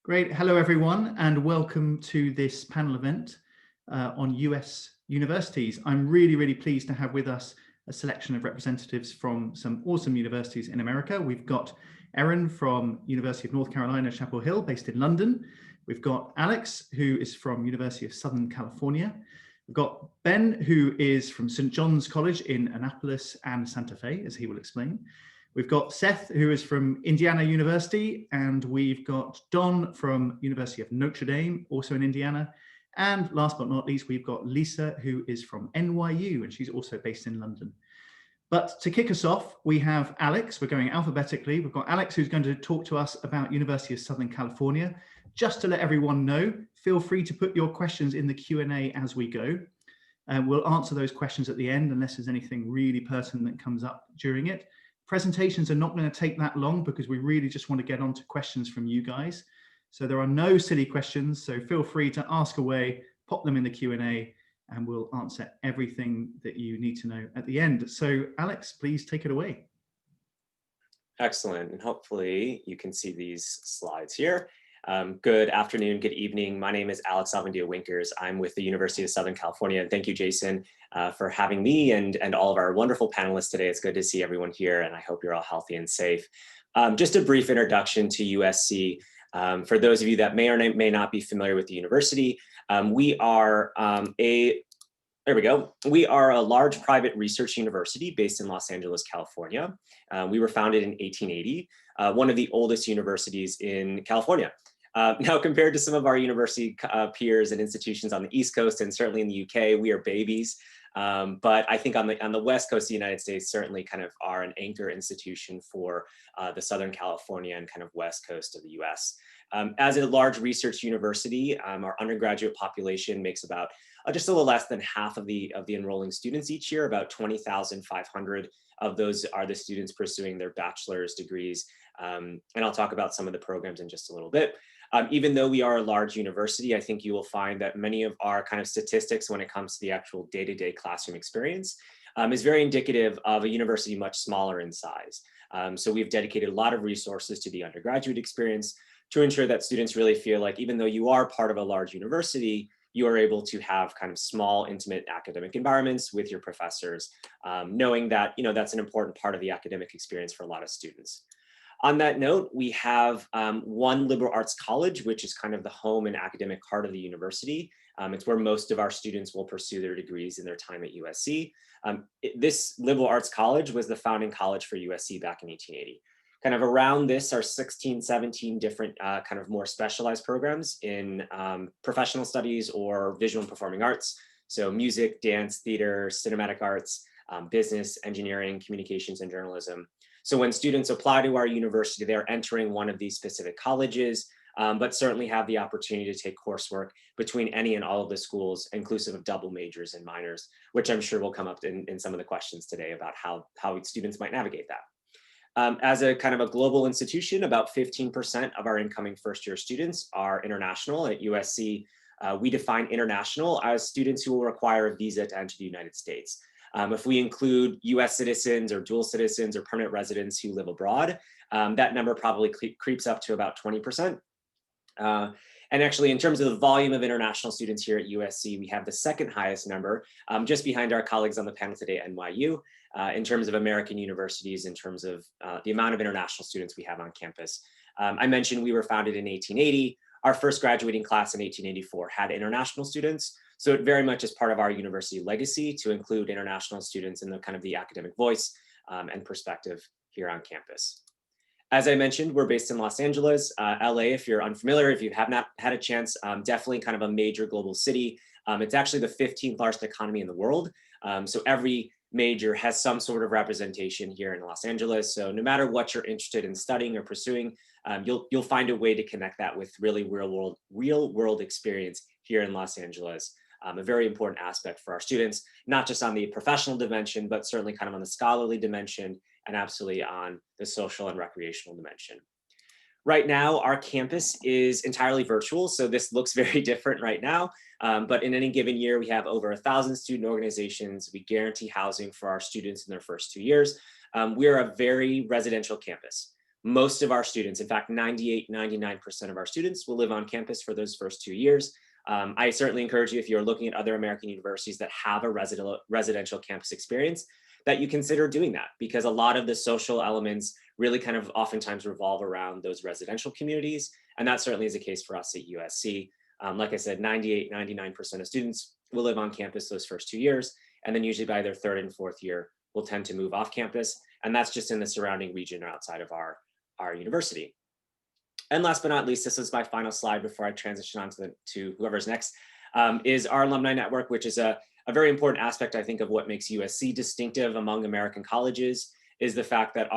Great. Hello, everyone, and welcome to this panel event on US universities. I'm really pleased to have with us a selection of representatives from some awesome universities in America. We've got Erin from University of North Carolina, Chapel Hill, based in London. We've got Alex, who is from University of Southern California. We've got Ben, who is from St. John's College in Annapolis and Santa Fe, as he will explain. We've got Seth, who is from Indiana University, and we've got Don from University of Notre Dame, also in Indiana. And last but not least, we've got Lisa, who is from NYU, and she's also based in London. But to kick us off, we have Alex. We're going alphabetically. We've got Alex, who's going to talk to us about University of Southern California. Just to let everyone know, feel free to put your questions in the Q&A as we go. We'll answer those questions at the end, unless there's anything really pertinent that comes up during it. Presentations are not going to take that long because we really just want to get on to questions from you guys. So there are no silly questions, so feel free to ask away, pop them in the Q&A, and we'll answer everything that you need to know at the end. So Alex, please take it away. Excellent, and hopefully you can see these slides here. Good afternoon, good evening. My name is Alex Alvendia-Winkers. I'm with the University of Southern California, and thank you, Jason, for having me and all of our wonderful panelists today. It's good to see everyone here, and I hope you're all healthy and safe. Just a brief introduction to USC. For those of you that may or may not be familiar with the university, we are We are a large private research university based in Los Angeles, California. We were founded in 1880, one of the oldest universities in California. Now, compared to some of our university peers and institutions on the East Coast and certainly in the UK, we are babies. But I think on the West Coast of the United States, certainly kind of are an anchor institution for the Southern California and kind of West Coast of the US. As a large research university, our undergraduate population makes about just a little less than half of the enrolling students each year. About 20,500 of those are the students pursuing their bachelor's degrees. And I'll talk about some of the programs in just a little bit. Even though we are a large university, I think you will find that many of our kind of statistics when it comes to the actual day-to-day classroom experience is very indicative of a university much smaller in size. So we've dedicated a lot of resources to the undergraduate experience to ensure that students really feel like even though you are part of a large university, you are able to have kind of small, intimate academic environments with your professors, knowing that that's an important part of the academic experience for a lot of students. On that note, we have one liberal arts college, which is kind of the home and academic heart of the university. It's where most of our students will pursue their degrees in their time at USC. This liberal arts college was the founding college for USC back in 1880. Kind of around this are 16, 17 different kind of more specialized programs in professional studies or visual and performing arts. So music, dance, theater, cinematic arts, business, engineering, communications, and journalism. So when students apply to our university, they're entering one of these specific colleges, but certainly have the opportunity to take coursework between any and all of the schools, inclusive of double majors and minors, which I'm sure will come up in some of the questions today about how students might navigate that. As a kind of a global institution, about 15% of our incoming first-year students are international. At USC, we define international as students who will require a visa to enter the United States. If we include US citizens or dual citizens or permanent residents who live abroad, that number probably creeps up to about 20%. And actually, in terms of the volume of international students here at USC, we have the second highest number, just behind our colleagues on the panel today at NYU, in terms of American universities, in terms of the amount of international students we have on campus. I mentioned we were founded in 1880. Our first graduating class in 1884 had international students. So it very much is part of our university legacy to include international students in the kind of the academic voice and perspective here on campus. As I mentioned, we're based in Los Angeles, LA. If you're unfamiliar, if you have not had a chance, definitely kind of a major global city. It's actually the 15th largest economy in the world. So every major has some sort of representation here in Los Angeles. So no matter what you're interested in studying or pursuing, you'll find a way to connect that with really real world experience here in Los Angeles. A very important aspect for our students, not just on the professional dimension, but certainly kind of on the scholarly dimension and absolutely on the social and recreational dimension. Right now, our campus is entirely virtual, so this looks very different right now. But in any given year, we have over 1,000 student organizations. We guarantee housing for our students in their first 2 years. We are a very residential campus. most of our students, in fact, 98, 99% of our students will live on campus for those first 2 years. I certainly encourage you, if you're looking at other American universities that have a residential campus experience, that you consider doing that, because a lot of the social elements really kind of oftentimes revolve around those residential communities. And that certainly is the case for us at USC. Like I said, 98, 99% of students will live on campus those first 2 years. And then usually by their third and fourth year, will tend to move off campus. And that's just in the surrounding region or outside of our university. And last but not least, this is my final slide before I transition on to whoever's next, is our alumni network, which is a very important aspect, I think, of what makes USC distinctive among American colleges, is the fact that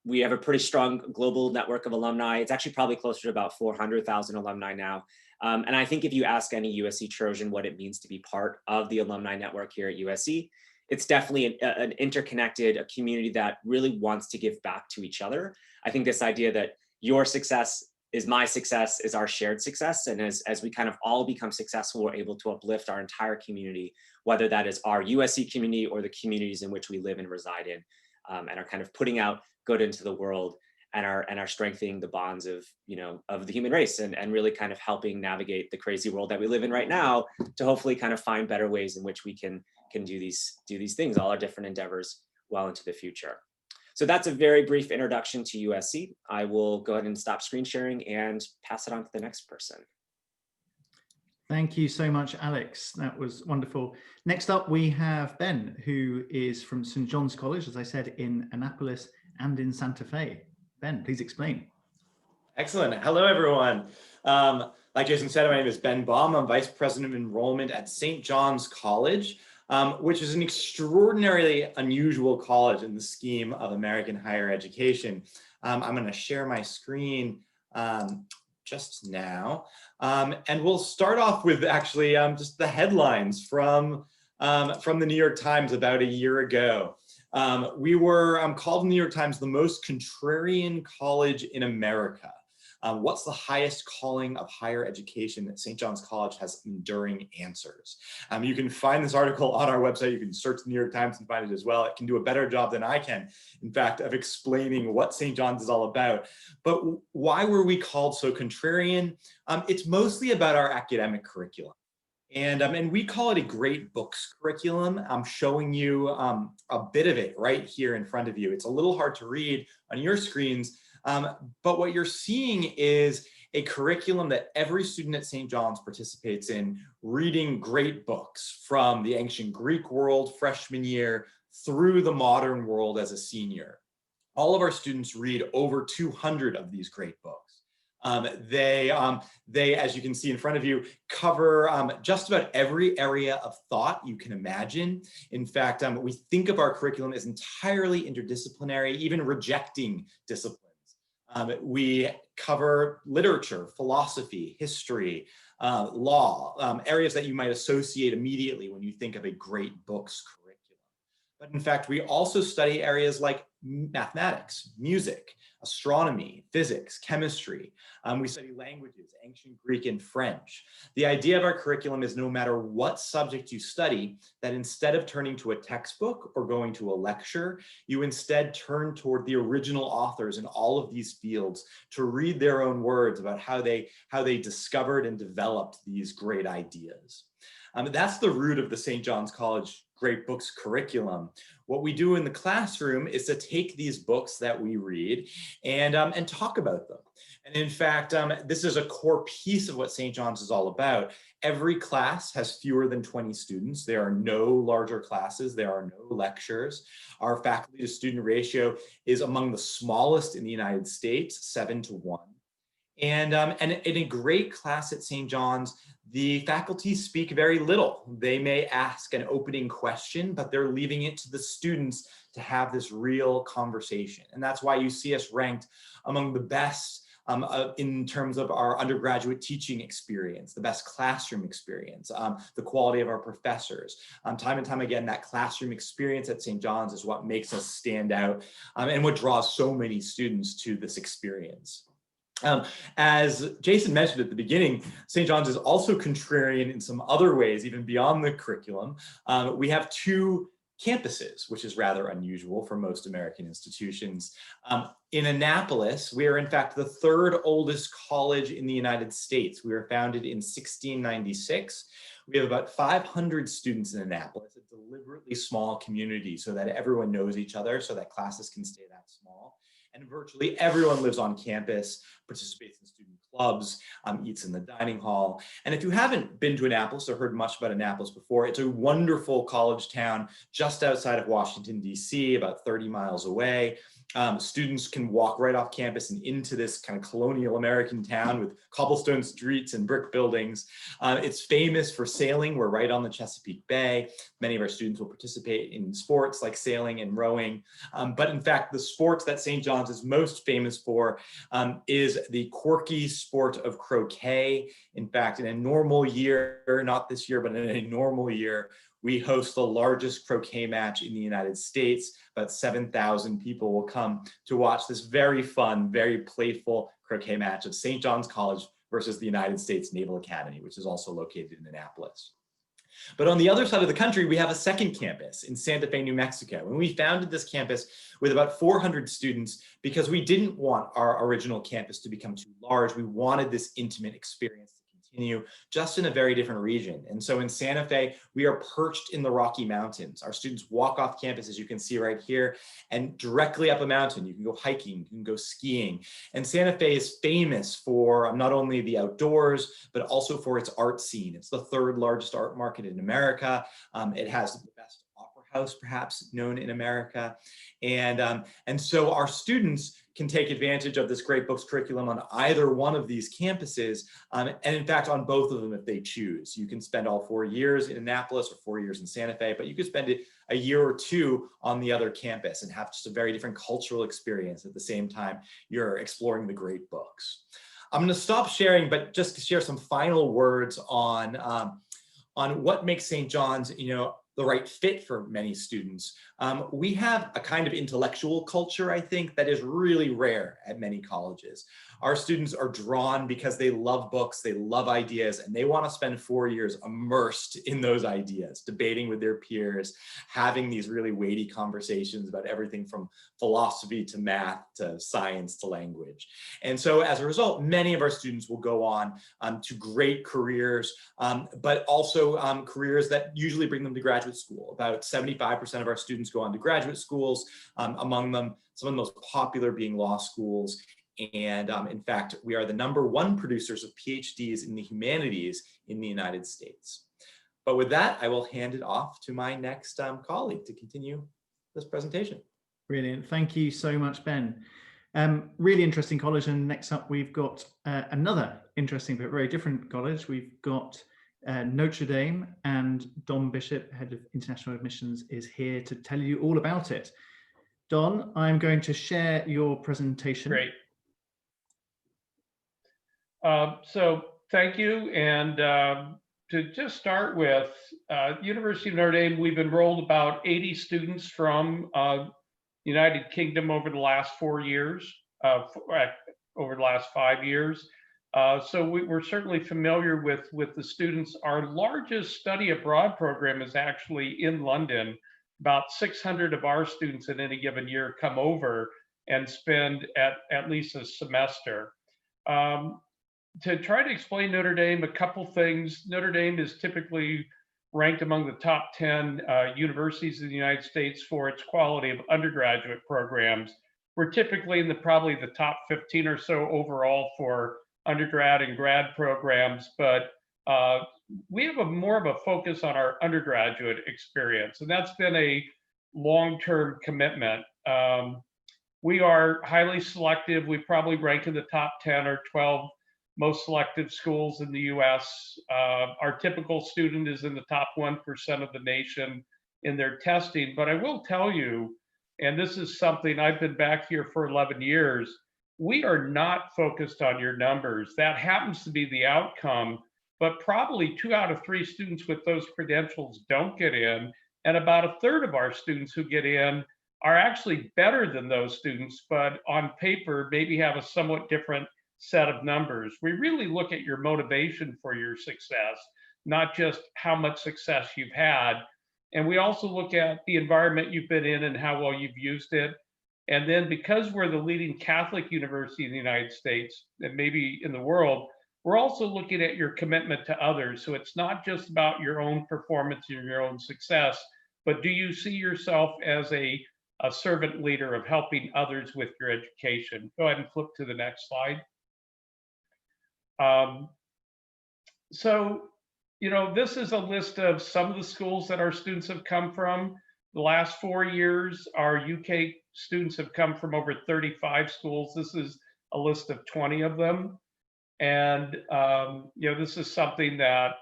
we have a pretty strong global network of alumni. It's actually probably closer to about 400,000 alumni now. And I think if you ask any USC Trojan what it means to be part of the alumni network here at USC, it's definitely an interconnected, a community that really wants to give back to each other. I think this idea that your success is my success is our shared success. And as we kind of all become successful, we're able to uplift our entire community, whether that is our USC community or the communities in which we live and reside in, and are kind of putting out good into the world, and are strengthening the bonds of the human race, and really kind of helping navigate the crazy world that we live in right now, to hopefully kind of find better ways in which we can do these things, all our different endeavors, well into the future. So that's a very brief introduction to USC. I will go ahead and stop screen sharing and pass it on to the next person. Thank you so much, Alex. That was wonderful. Next up, we have Ben, who is from St. John's College, as I said, in Annapolis and in Santa Fe. Ben, please explain. Excellent. Hello, everyone. Like Jason said, my name is Ben Baum. I'm Vice President of Enrollment at St. John's College, which is an extraordinarily unusual college in the scheme of American higher education. I'm going to share my screen just now. And we'll start off with actually just the headlines from the New York Times about a year ago. We were called in the New York Times the most contrarian college in America. What's the highest calling of higher education? That St. John's College has enduring answers. You can find this article on our website. You can search the New York Times and find it as well. It can do a better job than I can, in fact, of explaining what St. John's is all about. But why were we called so contrarian? It's mostly about our academic curriculum. And we call it a great books curriculum. I'm showing you a bit of it right here in front of you. It's a little hard to read on your screens, but what you're seeing is a curriculum that every student at St. John's participates in, reading great books from the ancient Greek world freshman year through the modern world as a senior. All of our students read over 200 of these great books. They, as you can see in front of you, cover just about every area of thought you can imagine. In fact, we think of our curriculum as entirely interdisciplinary, even rejecting disciplines. We cover literature, philosophy, history, law, areas that you might associate immediately when you think of a great books curriculum. But in fact, we also study areas like mathematics, music, astronomy, physics, chemistry. We study languages, ancient Greek and French. The idea of our curriculum is no matter what subject you study, that instead of turning to a textbook or going to a lecture, you instead turn toward the original authors in all of these fields to read their own words about how they discovered and developed these great ideas. That's the root of the St. John's College Great Books curriculum. What we do in the classroom is to take these books that we read and talk about them. And in fact, this is a core piece of what St. John's is all about. Every class has fewer than 20 students. There are no larger classes. There are no lectures. Our faculty to student ratio is among the smallest in the United States, 7:1. And in a great class at St. John's, the faculty speak very little. They may ask an opening question, but they're leaving it to the students to have this real conversation. And that's why you see us ranked among the best in terms of our undergraduate teaching experience, the best classroom experience, the quality of our professors. Time and time again, that classroom experience at St. John's is what makes us stand out and what draws so many students to this experience. As Jason mentioned at the beginning, St. John's is also contrarian in some other ways, even beyond the curriculum. We have two campuses, which is rather unusual for most American institutions. In Annapolis, we are in fact the third oldest college in the United States. We were founded in 1696. We have about 500 students in Annapolis, a deliberately small community so that everyone knows each other, so that classes can stay that small. And virtually everyone lives on campus, participates in student clubs, eats in the dining hall. And if you haven't been to Annapolis or heard much about Annapolis before, it's a wonderful college town just outside of Washington, D.C., about 30 miles away. Students can walk right off campus and into this kind of colonial American town with cobblestone streets and brick buildings. It's famous for sailing. We're right on the Chesapeake Bay. Many of our students will participate in sports like sailing and rowing. But in fact, the sports that St. John's is most famous for is the quirky sport of croquet. In fact, in a normal year, not this year, but in a normal year, we host the largest croquet match in the United States. About 7,000 people will come to watch this very fun, very playful croquet match of St. John's College versus the United States Naval Academy, which is also located in Annapolis. But on the other side of the country, we have a second campus in Santa Fe, New Mexico. And we founded this campus with about 400 students because we didn't want our original campus to become too large. We wanted this intimate experience continue just in a very different region. And so in Santa Fe, we are perched in the Rocky Mountains. Our students walk off campus, as you can see right here, and directly up a mountain. You can go hiking, you can go skiing. And Santa Fe is famous for not only the outdoors, but also for its art scene. It's the third largest art market in America. It has the best opera house, perhaps, known in America. And so our students can take advantage of this great books curriculum on either one of these campuses, and in fact on both of them if they choose. You can spend all 4 years in Annapolis or 4 years in Santa Fe, but you could spend a year or two on the other campus and have just a very different cultural experience at the same time you're exploring the great books. I'm going to stop sharing, but just to share some final words on what makes St. John's, the right fit for many students. We have a kind of intellectual culture, I think, that is really rare at many colleges. Our students are drawn because they love books, they love ideas, and they want to spend 4 years immersed in those ideas, debating with their peers, having these really weighty conversations about everything from philosophy to math to science to language. And so as a result, many of our students will go on to great careers, but also careers that usually bring them to graduate school. About 75% of our students go on to graduate schools, among them some of the most popular being law schools. And in fact, we are the #1 producers of PhDs in the humanities in the United States. But with that, I will hand it off to my next colleague to continue this presentation. Brilliant. Thank you so much, Ben. Really interesting college. And next up, we've got another interesting but very different college. We've got Notre Dame, and Don Bishop, Head of International Admissions, is here to tell you all about it. Don, I'm going to share your presentation. Great. So thank you. And to just start with, University of Notre Dame, we've enrolled about 80 students from United Kingdom over the last 4 years, over the last 5 years. So we're certainly familiar with the students. Our largest study abroad program is actually in London. About 600 of our students in any given year come over and spend at least a semester. To try to explain Notre Dame, a couple things. Notre Dame is typically ranked among the top 10 universities in the United States for its quality of undergraduate programs. We're typically in probably the top 15 or so overall for undergrad and grad programs, but we have more of a focus on our undergraduate experience, and that's been a long-term commitment. We are highly selective. We probably rank in the top 10 or 12 most selective schools in the US. Our typical student is in the top 1% of the nation in their testing, but I will tell you, and this is something I've been back here for 11 years, we are not focused on your numbers. That happens to be the outcome, but probably 2 out of 3 students with those credentials don't get in, and about a third of our students who get in are actually better than those students, but on paper maybe have a somewhat different set of numbers. We really look at your motivation for your success, not just how much success you've had. And we also look at the environment you've been in and how well you've used it. And then because we're the leading Catholic university in the United States and maybe in the world, we're also looking at your commitment to others. So it's not just about your own performance and your own success, but do you see yourself as a servant leader of helping others with your education? Go ahead and flip to the next slide. So, this is a list of some of the schools that our students have come from. The last 4 years, our UK students have come from over 35 schools. This is a list of 20 of them. And, this is something that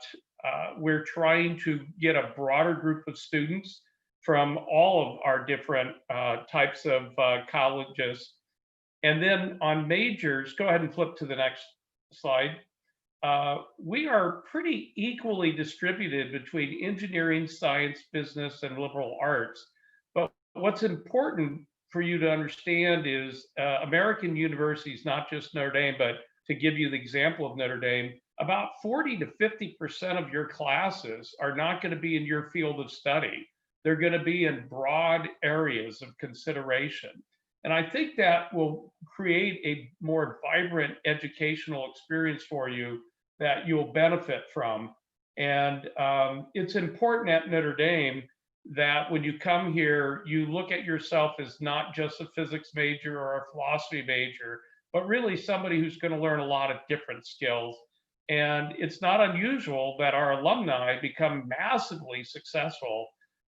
we're trying to get a broader group of students from all of our different types of colleges. And then on majors, go ahead and flip to the next slide. We are pretty equally distributed between engineering, science, business, and liberal arts. But what's important for you to understand is American universities, not just Notre Dame, but to give you the example of Notre Dame, about 40 to 50% of your classes are not going to be in your field of study. They're going to be in broad areas of consideration. And I think that will create a more vibrant educational experience for you that you'll benefit from. And it's important at Notre Dame that when you come here, you look at yourself as not just a physics major or a philosophy major, but really somebody who's going to learn a lot of different skills. And it's not unusual that our alumni become massively successful,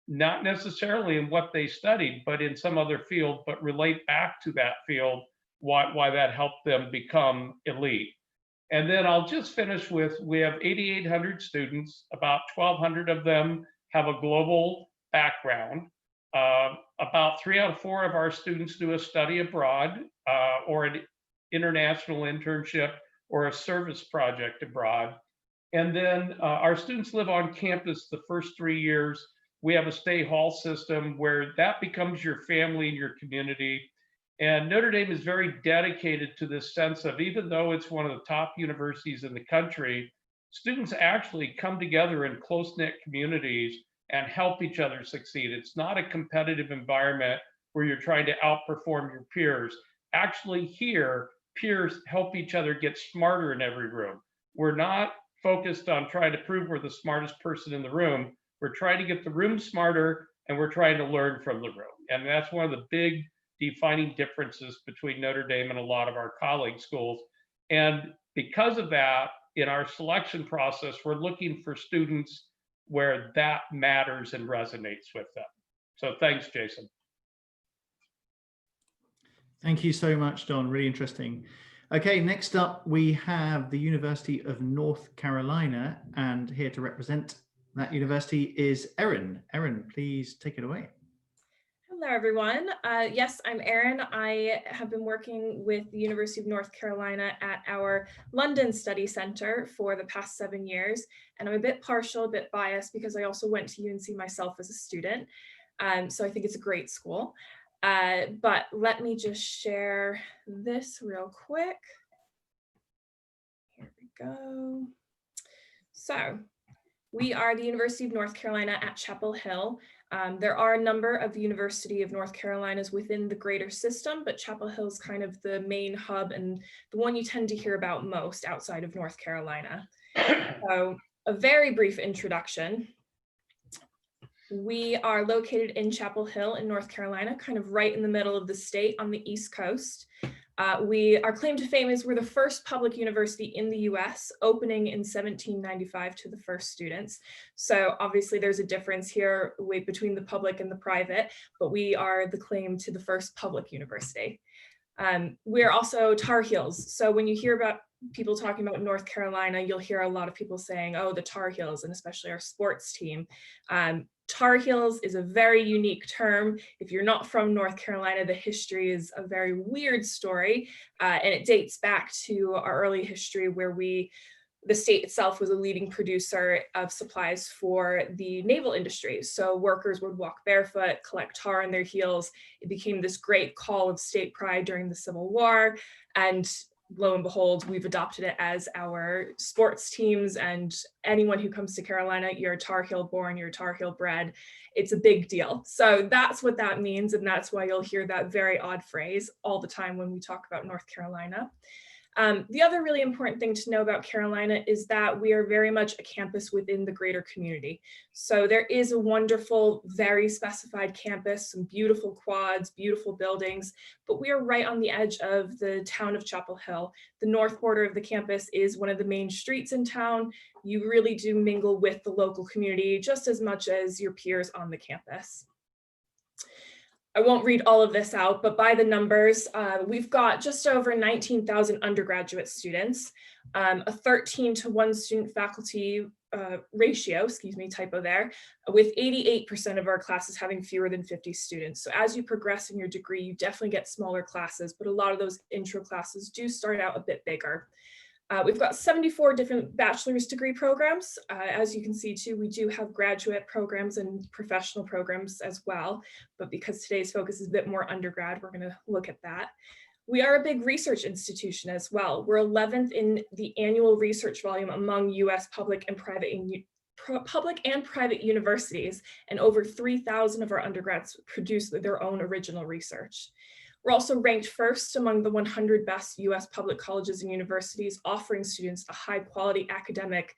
not necessarily in what they studied, but in some other field, but relate back to that field, why that helped them become elite. And then I'll just finish with, we have 8,800 students, about 1,200 of them have a global background. About 3 out of 4 of our students do a study abroad or an international internship or a service project abroad. And then our students live on campus the first 3 years. We have a stay hall system where that becomes your family and your community. And Notre Dame is very dedicated to this sense of, even though it's one of the top universities in the country, students actually come together in close-knit communities and help each other succeed. It's not a competitive environment where you're trying to outperform your peers. Actually here, peers help each other get smarter in every room. We're not focused on trying to prove we're the smartest person in the room. We're trying to get the room smarter, and we're trying to learn from the room. And that's one of the big defining differences between Notre Dame and a lot of our colleague schools. And because of that, in our selection process, we're looking for students where that matters and resonates with them. So thanks, Jason. Thank you so much, Don. Really interesting. Okay, next up, we have the University of North Carolina, and here to represent that university is Erin. Erin, please take it away. Hello, everyone. Yes, I'm Erin. I have been working with the University of North Carolina at our London Study Center for the past 7 years. And I'm a bit partial, a bit biased because I also went to UNC myself as a student. So I think it's a great school. But let me just share this real quick. Here we go. So we are the University of North Carolina at Chapel Hill. There are a number of University of North Carolinas within the greater system, but Chapel Hill is kind of the main hub and the one you tend to hear about most outside of North Carolina. So a very brief introduction. We are located in Chapel Hill in North Carolina, kind of right in the middle of the state on the East Coast. Our claim to fame is we're the first public university in the US, opening in 1795 to the first students. So obviously there's a difference here between the public and the private, but we are the claim to the first public university. We're also Tar Heels. So when you hear about people talking about North Carolina, you'll hear a lot of people saying, oh, the Tar Heels, and especially our sports team. Tar Heels is a very unique term. If you're not from North Carolina, the history is a very weird story, and it dates back to our early history where the state itself was a leading producer of supplies for the naval industry. So workers would walk barefoot, collect tar in their heels. It became this great call of state pride during the Civil War. And lo and behold, we've adopted it as our sports teams, and anyone who comes to Carolina, you're Tar Heel born, you're Tar Heel bred. It's a big deal. So that's what that means. And that's why you'll hear that very odd phrase all the time when we talk about North Carolina. The other really important thing to know about Carolina is that we are very much a campus within the greater community. So there is a wonderful, very specified campus, some beautiful quads, beautiful buildings, but we are right on the edge of the town of Chapel Hill. The north border of the campus is one of the main streets in town. You really do mingle with the local community just as much as your peers on the campus. I won't read all of this out, but by the numbers, we've got just over 19,000 undergraduate students, a 13-to-1 student faculty ratio, typo there, with 88% of our classes having fewer than 50 students. So as you progress in your degree, you definitely get smaller classes, but a lot of those intro classes do start out a bit bigger. We've got 74 different bachelor's degree programs. As you can see too, we do have graduate programs and professional programs as well, but because today's focus is a bit more undergrad, we're gonna look at that. We are a big research institution as well. We're 11th in the annual research volume among US public and private universities, and over 3,000 of our undergrads produce their own original research. We're also ranked first among the 100 best US public colleges and universities, offering students a high quality academic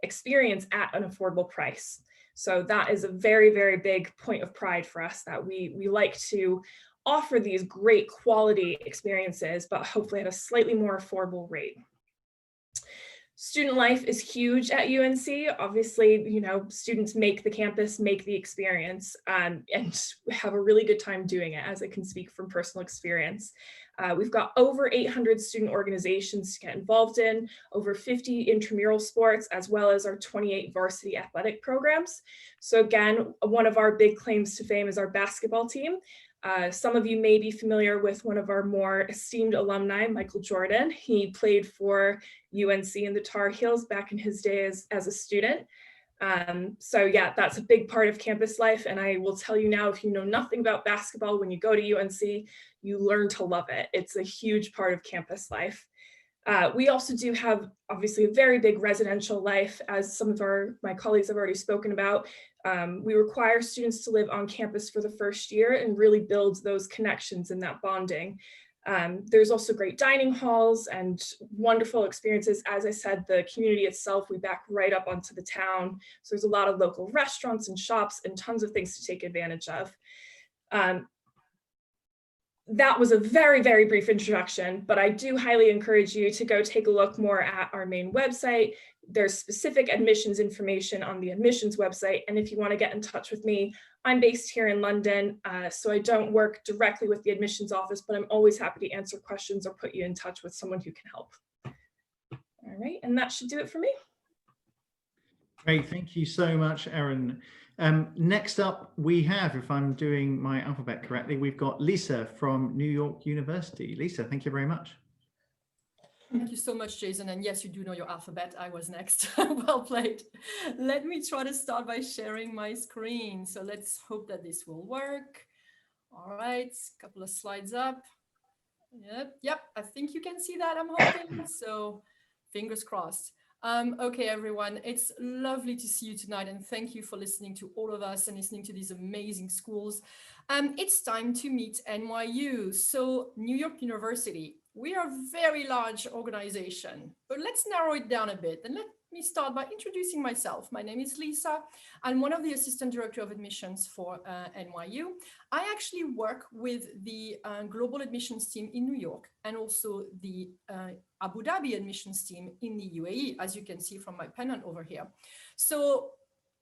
experience at an affordable price. So that is a very, very big point of pride for us, that we like to offer these great quality experiences, but hopefully at a slightly more affordable rate. Student life is huge at UNC. Obviously, you know, students make the campus, make the experience, and have a really good time doing it, as I can speak from personal experience. We've got over 800 student organizations to get involved in, over 50 intramural sports, as well as our 28 varsity athletic programs. So again, one of our big claims to fame is our basketball team. Some of you may be familiar with one of our more esteemed alumni, Michael Jordan. He played for UNC and the Tar Heels back in his day as a student. So yeah, that's a big part of campus life. And I will tell you now, if you know nothing about basketball, when you go to UNC, you learn to love it. It's a huge part of campus life. We also do have obviously a very big residential life, as some of my colleagues have already spoken about. We require students to live on campus for the first year and really build those connections and that bonding. There's also great dining halls and wonderful experiences. As I said, the community itself, we back right up onto the town. So there's a lot of local restaurants and shops and tons of things to take advantage of. That was a very, very brief introduction, but I do highly encourage you to go take a look more at our main website. There's specific admissions information on the admissions website. And if you want to get in touch with me, I'm based here in London, so I don't work directly with the admissions office, but I'm always happy to answer questions or put you in touch with someone who can help. All right, and that should do it for me. Great, thank you so much, Erin. Next up, we have, if I'm doing my alphabet correctly, we've got Lisa from New York University. Lisa, thank you very much. Thank you so much, Jason. And yes, you do know your alphabet. I was next. Well played. Let me try to start by sharing my screen. So let's hope that this will work. All right, a couple of slides up. Yep, I think you can see that, I'm hoping. So fingers crossed. Okay, everyone, it's lovely to see you tonight, and thank you for listening to all of us and listening to these amazing schools. It's time to meet NYU. So New York University, we are a very large organization, but let's narrow it down a bit. And let me start by introducing myself. My name is Lisa. I'm one of the assistant director of admissions for NYU. I actually work with the global admissions team in New York and also the Abu Dhabi admissions team in the UAE, as you can see from my pennant over here. So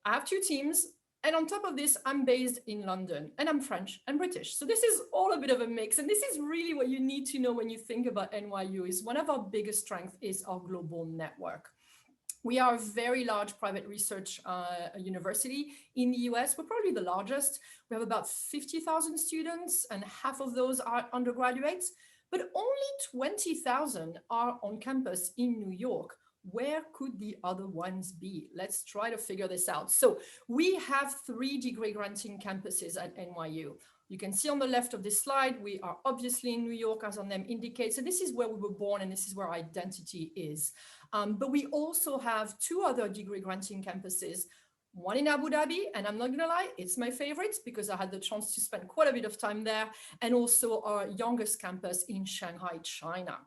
I have two teams. And on top of this, I'm based in London, and I'm French and British. So this is all a bit of a mix. And this is really what you need to know when you think about NYU. Is one of our biggest strengths is our global network. We are a very large private research university in the US. We're probably the largest. We have about 50,000 students, and half of those are undergraduates, but only 20,000 are on campus in New York. Where could the other ones be? Let's try to figure this out. So we have 3 degree granting campuses at NYU. You can see on the left of this slide, we are obviously in New York, as our name indicates. So this is where we were born and this is where our identity is. But we also have 2 other degree granting campuses, one in Abu Dhabi, and I'm not gonna lie, it's my favorite because I had the chance to spend quite a bit of time there, and also our youngest campus in Shanghai, China.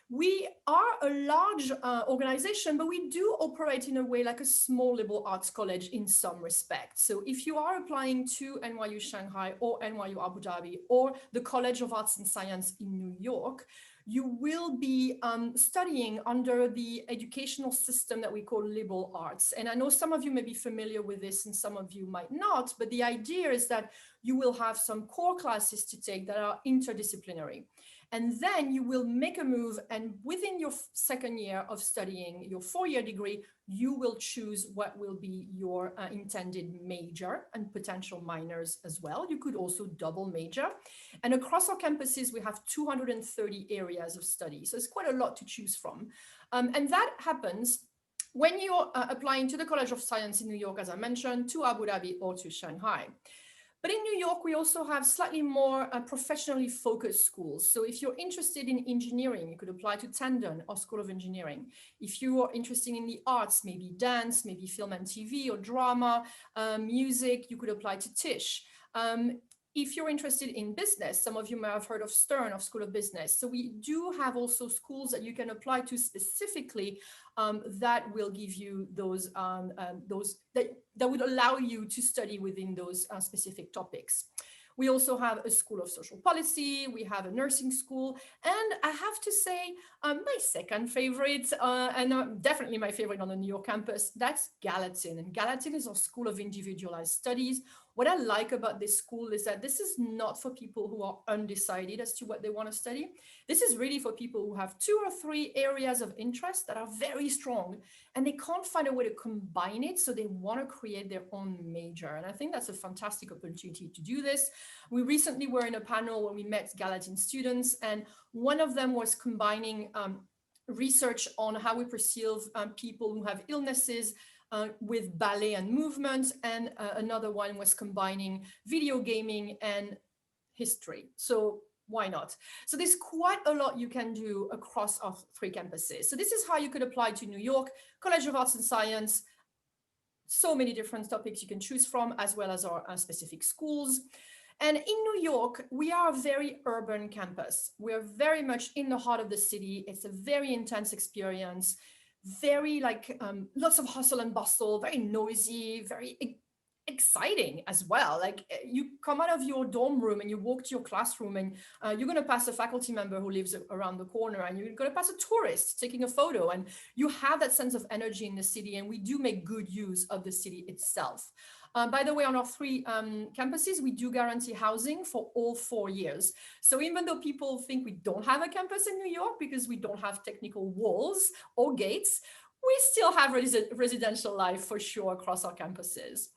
We are a large organization, but we do operate in a way like a small liberal arts college in some respects. So if you are applying to NYU Shanghai or NYU Abu Dhabi or the College of Arts and Science in New York, you will be studying under the educational system that we call liberal arts. And I know some of you may be familiar with this and some of you might not, but the idea is that you will have some core classes to take that are interdisciplinary. And then you will make a move, and within your second year of studying your 4-year degree, you will choose what will be your intended major and potential minors as well. You could also double major. And across our campuses, we have 230 areas of study. So it's quite a lot to choose from. And that happens when you're applying to the College of Science in New York, as I mentioned, to Abu Dhabi or to Shanghai. But in New York, we also have slightly more professionally focused schools. So if you're interested in engineering, you could apply to Tandon or School of Engineering. If you are interested in the arts, maybe dance, maybe film and TV or drama, music, you could apply to Tisch. If you're interested in business, some of you may have heard of Stern, of School of Business. So we do have also schools that you can apply to specifically that will give you those that would allow you to study within those specific topics. We also have a School of Social Policy, we have a nursing school, and I have to say my second favorite, and definitely my favorite on the New York campus, that's Gallatin. And Gallatin is our School of Individualized Studies. What I like about this school is that this is not for people who are undecided as to what they want to study. This is really for people who have 2 or 3 areas of interest that are very strong and they can't find a way to combine it. So they want to create their own major. And I think that's a fantastic opportunity to do this. We recently were in a panel when we met Gallatin students, and one of them was combining research on how we perceive people who have illnesses with ballet and movement, and another one was combining video gaming and history. So why not? So there's quite a lot you can do across our 3 campuses. So this is how you could apply to New York, College of Arts and Science. So many different topics you can choose from, as well as our specific schools. And in New York, we are a very urban campus. We're very much in the heart of the city. It's a very intense experience. Very lots of hustle and bustle, very noisy, very exciting as well. Like you come out of your dorm room and you walk to your classroom and you're going to pass a faculty member who lives around the corner, and you're going to pass a tourist taking a photo, and you have that sense of energy in the city, and we do make good use of the city itself. By the way, on our 3 campuses, we do guarantee housing for all 4 years. So even though people think we don't have a campus in New York because we don't have technical walls or gates, we still have residential life for sure across our campuses.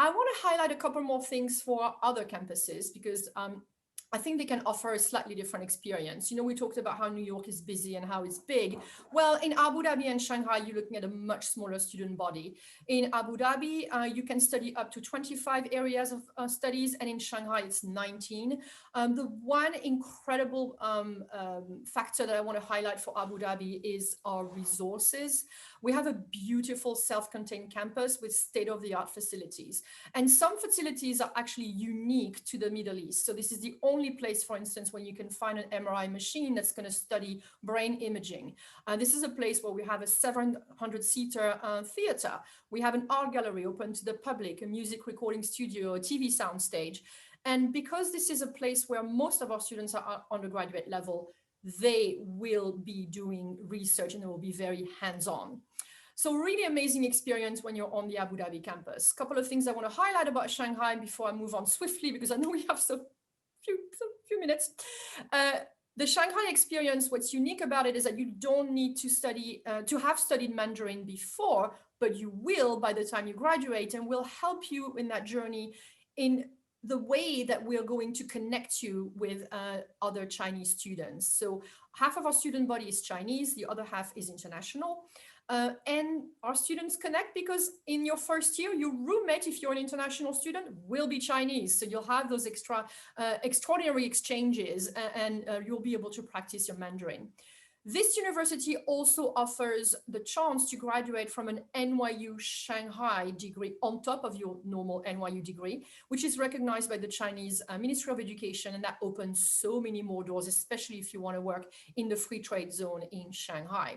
I want to highlight a couple more things for other campuses because I think they can offer a slightly different experience. You know, we talked about how New York is busy and how it's big. Well, in Abu Dhabi and Shanghai, you're looking at a much smaller student body. In Abu Dhabi, you can study up to 25 areas of studies, and in Shanghai, it's 19. The one incredible factor that I want to highlight for Abu Dhabi is our resources. We have a beautiful self-contained campus with state-of-the-art facilities. And some facilities are actually unique to the Middle East. So this is the only place, for instance, when you can find an MRI machine that's going to study brain imaging. This is a place where we have a 700-seater theater. We have an art gallery open to the public, a music recording studio, a TV soundstage. And because this is a place where most of our students are at undergraduate level, they will be doing research and they will be very hands-on. So really amazing experience when you're on the Abu Dhabi campus. A couple of things I want to highlight about Shanghai before I move on swiftly, because I know we have so few minutes. The Shanghai experience, what's unique about it is that you don't need to study, to have studied Mandarin before, but you will by the time you graduate, and will help you in that journey in the way that we're going to connect you with other Chinese students. So half of our student body is Chinese, the other half is international. And our students connect because in your first year, your roommate, if you're an international student, will be Chinese. So you'll have those extraordinary exchanges and you'll be able to practice your Mandarin. This university also offers the chance to graduate from an NYU Shanghai degree on top of your normal NYU degree, which is recognized by the Chinese Ministry of Education, and that opens so many more doors, especially if you want to work in the free trade zone in Shanghai.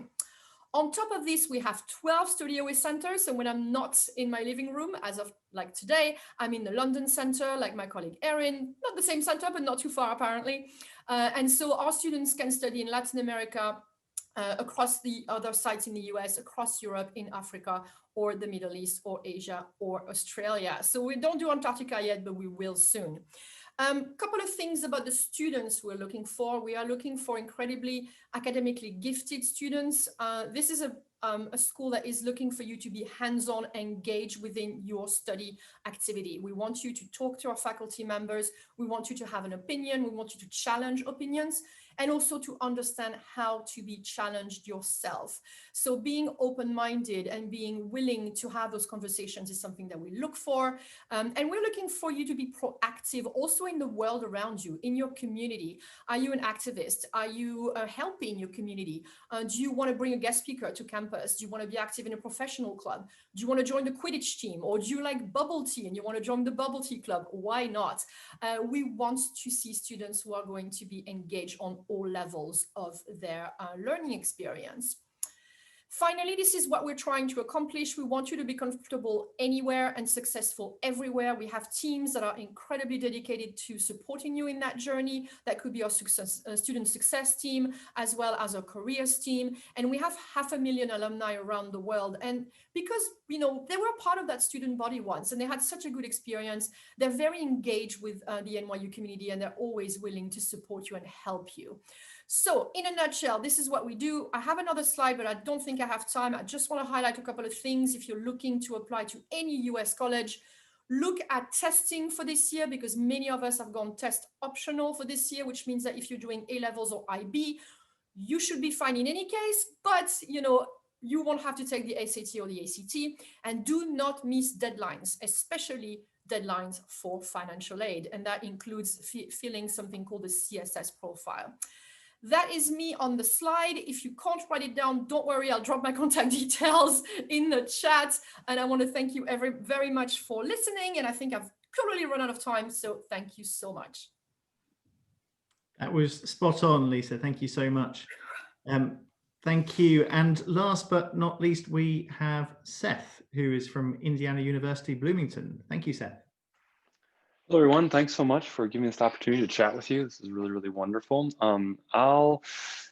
On top of this, we have 12 studio centers. So when I'm not in my living room, as of like today, I'm in the London center, like my colleague Erin, not the same center, but not too far apparently. And so our students can study in Latin America, across the other sites in the US, across Europe, in Africa, or the Middle East, or Asia, or Australia. So we don't do Antarctica yet, but we will soon. Couple of things about the students we're looking for. We are looking for incredibly academically gifted students. This is a school that is looking for you to be hands-on, engaged within your study activity. We want you to talk to our faculty members. We want you to have an opinion. We want you to challenge opinions, and also to understand how to be challenged yourself. So being open-minded and being willing to have those conversations is something that we look for. And we're looking for you to be proactive also in the world around you, in your community. Are you an activist? Are you helping your community? Do you want to bring a guest speaker to campus? Do you want to be active in a professional club? Do you want to join the Quidditch team? Or do you like bubble tea and you want to join the bubble tea club? Why not? We want to see students who are going to be engaged on all levels of their learning experience. Finally, this is what we're trying to accomplish. We want you to be comfortable anywhere and successful everywhere. We have teams that are incredibly dedicated to supporting you in that journey. That could be our student success team, as well as our careers team. And we have 500,000 alumni around the world. And because, you know, they were part of that student body once and they had such a good experience, they're very engaged with the NYU community, and they're always willing to support you and help you. So in a nutshell, this is what we do. I have another slide, but I don't think I have time. I just want to highlight a couple of things. If you're looking to apply to any US college, look at testing for this year, because many of us have gone test optional for this year, which means that if you're doing A-levels or IB, you should be fine in any case, but you know, you won't have to take the SAT or the ACT. And do not miss deadlines, especially deadlines for financial aid. And that includes filling something called the CSS profile. That is me on the slide. If you can't write it down, don't worry, I'll drop my contact details in the chat. And I want to thank you very much for listening. And I think I've totally run out of time, so thank you so much. That was spot on, Lisa. Thank you so much. Thank you. And last but not least, we have Seth, who is from Indiana University, Bloomington. Thank you, Seth. Hello, everyone. Thanks so much for giving me this opportunity to chat with you. This is really, really wonderful. I'll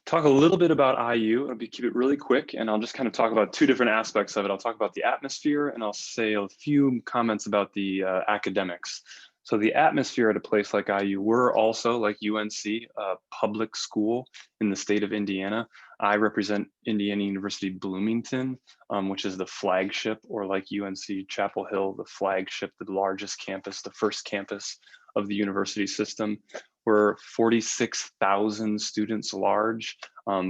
talk a little bit about IU. I'll keep it really quick, and I'll just kind of talk about two different aspects of it. I'll talk about the atmosphere, and I'll say a few comments about the academics. So the atmosphere at a place like IU, we're also, like UNC, a public school in the state of Indiana. I represent Indiana University Bloomington, which is the flagship, or like UNC Chapel Hill, the flagship, the largest campus, the first campus of the university system. We're 46,000 students large.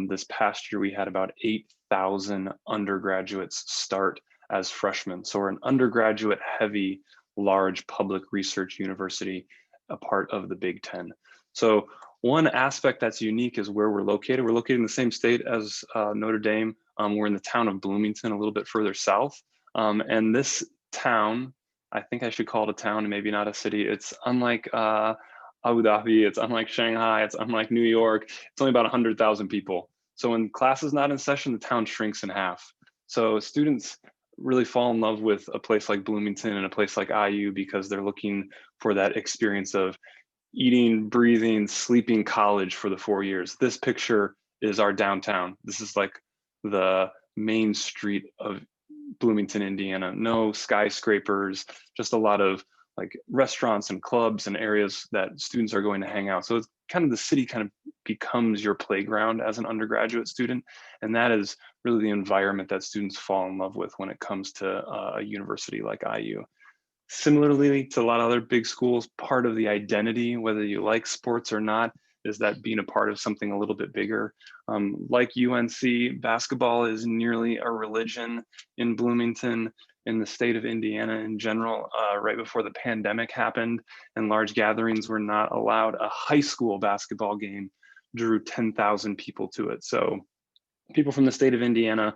This past year, we had about 8,000 undergraduates start as freshmen. So we're an undergraduate heavy, large public research university, a part of the Big Ten. So one aspect that's unique is where we're located. We're located in the same state as Notre Dame. We're in the town of Bloomington, a little bit further south. And this town, I think I should call it a town and maybe not a city. It's unlike Abu Dhabi, it's unlike Shanghai, it's unlike New York. It's only about 100,000 people. So when class is not in session, the town shrinks in half. So students really fall in love with a place like Bloomington and a place like IU because they're looking for that experience of eating, breathing, sleeping college for the 4 years. This picture is our downtown. This is like the main street of Bloomington, Indiana. No skyscrapers, just a lot of like restaurants and clubs and areas that students are going to hang out. So it's kind of the city kind of becomes your playground as an undergraduate student. And that is really the environment that students fall in love with when it comes to a university like IU. Similarly to a lot of other big schools, part of the identity, whether you like sports or not, is that being a part of something a little bit bigger. Like UNC, basketball is nearly a religion in Bloomington, in the state of Indiana in general. Right before the pandemic happened and large gatherings were not allowed, a high school basketball game drew 10,000 people to it. So people from the state of Indiana,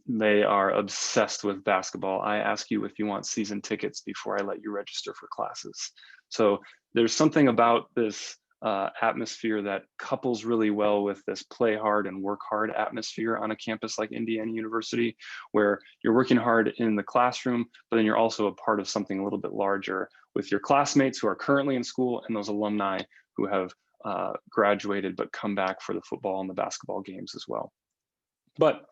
they are obsessed with basketball. I ask you if you want season tickets before I let you register for classes. So there's something about this atmosphere that couples really well with this play hard and work hard atmosphere on a campus like Indiana University, where you're working hard in the classroom, but then you're also a part of something a little bit larger with your classmates who are currently in school and those alumni who have graduated but come back for the football and the basketball games as well. But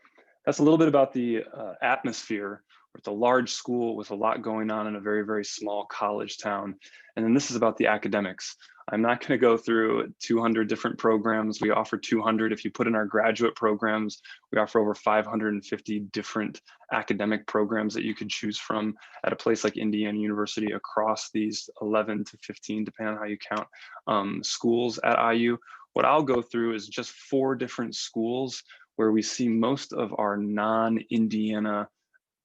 that's a little bit about the atmosphere. It's a large school with a lot going on in a very, very small college town. And then this is about the academics. I'm not going to go through 200 different programs. We offer 200. If you put in our graduate programs, we offer over 550 different academic programs that you could choose from at a place like Indiana University across these 11 to 15, depending on how you count, schools at IU. What I'll go through is just 4 different schools where we see most of our non-Indiana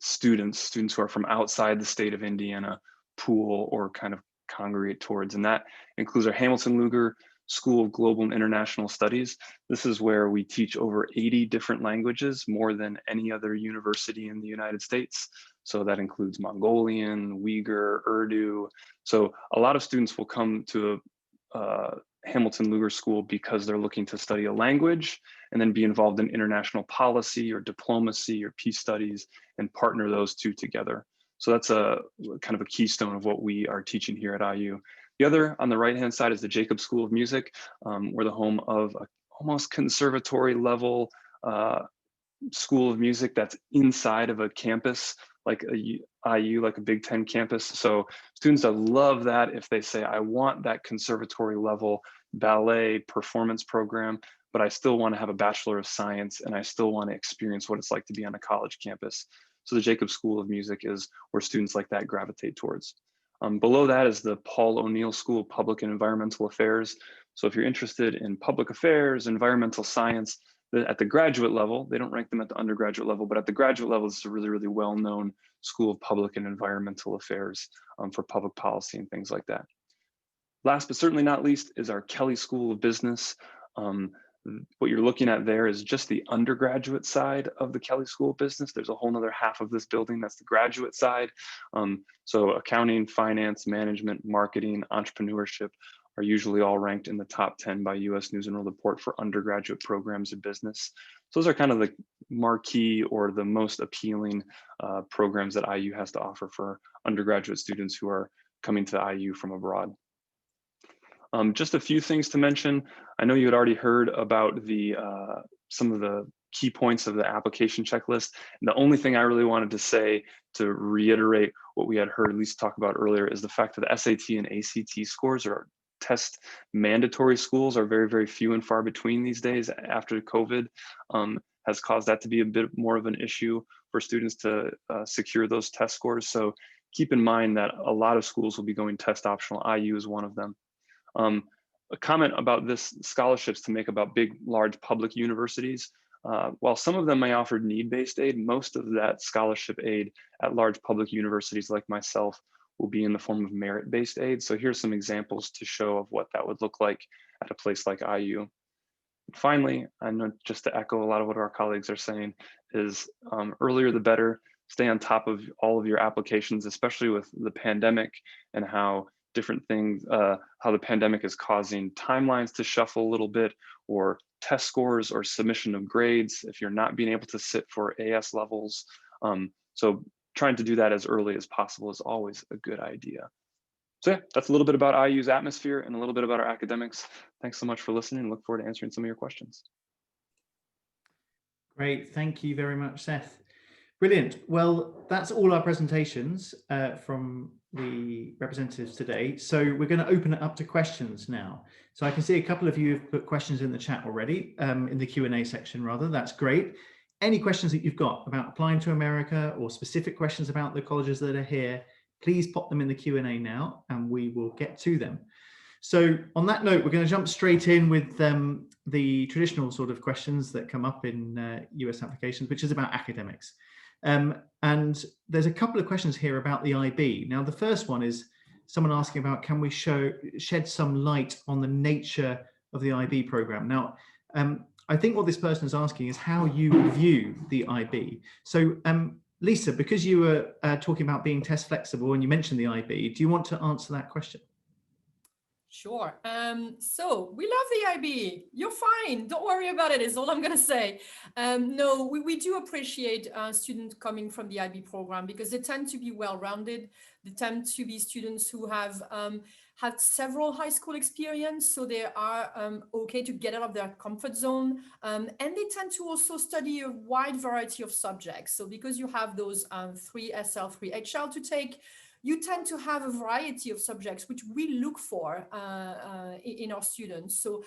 students who are from outside the state of Indiana pool or kind of congregate towards. And that includes our Hamilton Luger School of Global and International Studies. This is where we teach over 80 different languages, more than any other university in the United States. So that includes Mongolian, Uyghur, Urdu. So a lot of students will come to Hamilton Luger School because they're looking to study a language and then be involved in international policy or diplomacy or peace studies and partner those two together. So that's a kind of a keystone of what we are teaching here at IU. The other on the right-hand side is the Jacobs School of Music. We're the home of a almost conservatory level school of music that's inside of a campus, like a IU, like a Big Ten campus. So students that love that, if they say, I want that conservatory level ballet performance program, but I still want to have a Bachelor of Science and I still want to experience what it's like to be on a college campus. So the Jacobs School of Music is where students like that gravitate towards. Below that is the Paul O'Neill School of Public and Environmental Affairs. So if you're interested in public affairs, environmental science, at the graduate level, they don't rank them at the undergraduate level, but at the graduate level, it's a really, really well-known school of public and environmental affairs for public policy and things like that. Last but certainly not least is our Kelley School of Business. What you're looking at there is just the undergraduate side of the Kelley School of Business. There's a whole nother half of this building that's the graduate side. So accounting, finance, management, marketing, entrepreneurship are usually all ranked in the top 10 by US News and World Report for undergraduate programs in business. So those are kind of the marquee or the most appealing programs that IU has to offer for undergraduate students who are coming to IU from abroad. Just a few things to mention. I know you had already heard about the some of the key points of the application checklist. And the only thing I really wanted to say to reiterate what we had heard at least talk about earlier is the fact that the SAT and ACT scores are test mandatory schools are very, very few and far between these days after COVID has caused that to be a bit more of an issue for students to secure those test scores. So keep in mind that a lot of schools will be going test optional. IU is one of them. A comment about this scholarships to make about big, large public universities. While some of them may offer need-based aid, most of that scholarship aid at large public universities like myself will be in the form of merit-based aid. So here's some examples to show of what that would look like at a place like IU. Finally, I know just to echo a lot of what our colleagues are saying is earlier the better. Stay on top of all of your applications, especially with the pandemic and how different things, how the pandemic is causing timelines to shuffle a little bit, or test scores or submission of grades if you're not being able to sit for AS levels. So trying to do that as early as possible is always a good idea. So yeah, that's a little bit about IU's atmosphere and a little bit about our academics. Thanks so much for listening. Look forward to answering some of your questions. Great, thank you very much, Seth. Brilliant. Well, that's all our presentations from the representatives today. So we're going to open it up to questions now. So I can see a couple of you have put questions in the chat already, in the Q&A section rather. That's great. Any questions that you've got about applying to America or specific questions about the colleges that are here, please pop them in the Q&A now and we will get to them. So on that note, we're going to jump straight in with the traditional sort of questions that come up in US applications, which is about academics. And there's a couple of questions here about the IB. Now, the first one is someone asking about, can we shed some light on the nature of the IB program? Now, I think what this person is asking is how you view the IB. So Lisa, because you were talking about being test flexible and you mentioned the IB, do you want to answer that question? Sure. So we love the IB. You're fine. Don't worry about it, is all I'm going to say. No, we do appreciate students coming from the IB program because they tend to be well-rounded. They tend to be students who have had several high school experience, so they are okay to get out of their comfort zone. And they tend to also study a wide variety of subjects. So because you have those 3 SL, 3 HL to take, you tend to have a variety of subjects which we look for in our students. So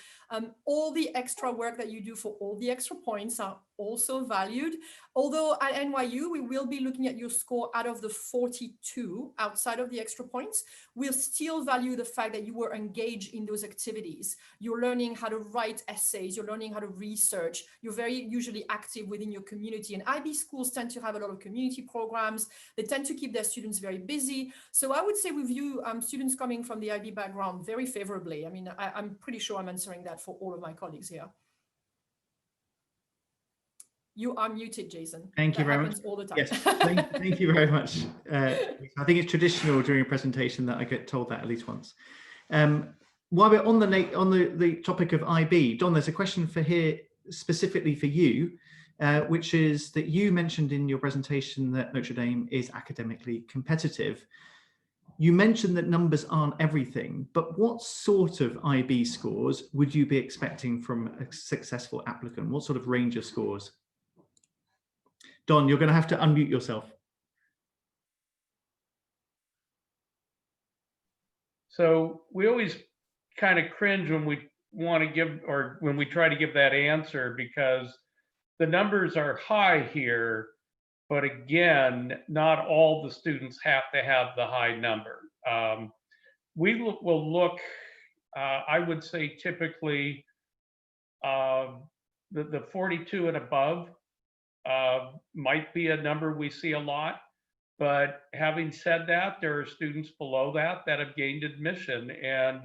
all the extra work that you do for all the extra points are also valued. Although at NYU, we will be looking at your score out of the 42 outside of the extra points. We'll still value the fact that you were engaged in those activities. You're learning how to write essays, you're learning how to research, you're very usually active within your community. And IB schools tend to have a lot of community programs. They tend to keep their students very busy. So I would say we view students coming from the IB background very favorably. I mean, I'm pretty sure I'm answering that for all of my colleagues here. You are muted, Jason. Thank you very much. All the time. Yes, thank you very much. I think it's traditional during a presentation that I get told that at least once. While we're on the topic of IB, Don, there's a question for here specifically for you, which is that you mentioned in your presentation that Notre Dame is academically competitive. You mentioned that numbers aren't everything, but what sort of IB scores would you be expecting from a successful applicant? What sort of range of scores? Don, you're going to have to unmute yourself. So we always kind of cringe when we want to give, or when we try to give that answer, because the numbers are high here, but again, not all the students have to have the high number. Will look, I would say typically the 42 and above might be a number we see a lot. But having said that, there are students below that have gained admission, and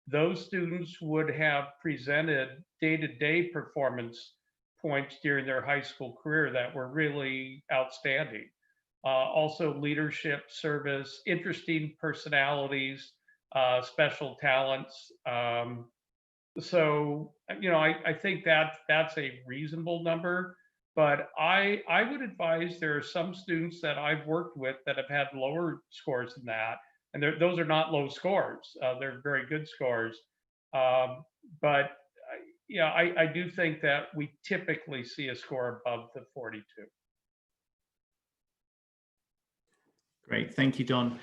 those students would have presented day-to-day performance points during their high school career that were really outstanding. Also leadership, service, interesting personalities, special talents. So, you know, I think that's a reasonable number. But I would advise there are some students that I've worked with that have had lower scores than that. And those are not low scores. They're very good scores. But yeah, I do think that we typically see a score above the 42. Great, thank you, Don.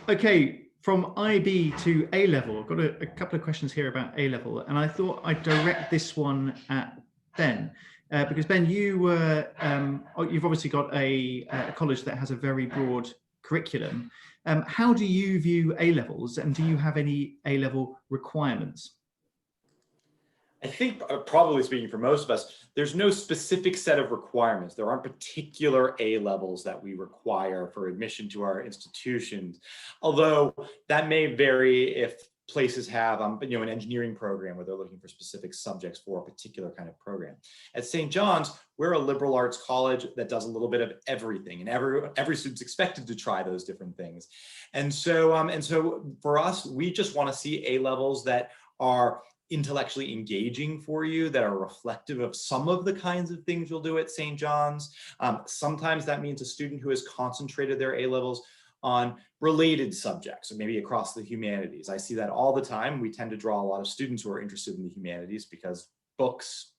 Okay, from IB to A-level, I've got a couple of questions here about A-level, and I thought I'd direct this one at Ben. Because Ben, you've obviously got a college that has a very broad curriculum. How do you view A-levels, and do you have any A-level requirements? I think probably speaking for most of us, there's no specific set of requirements. There aren't particular A-levels that we require for admission to our institutions, although that may vary if places have an engineering program where they're looking for specific subjects for a particular kind of program. At St. John's, we're a liberal arts college that does a little bit of everything, and every student's expected to try those different things. And so for us, we just want to see A-levels that are intellectually engaging for you, that are reflective of some of the kinds of things you'll do at St. John's. Sometimes that means a student who has concentrated their A-levels on related subjects, or maybe across the humanities. I see that all the time. We tend to draw a lot of students who are interested in the humanities because books,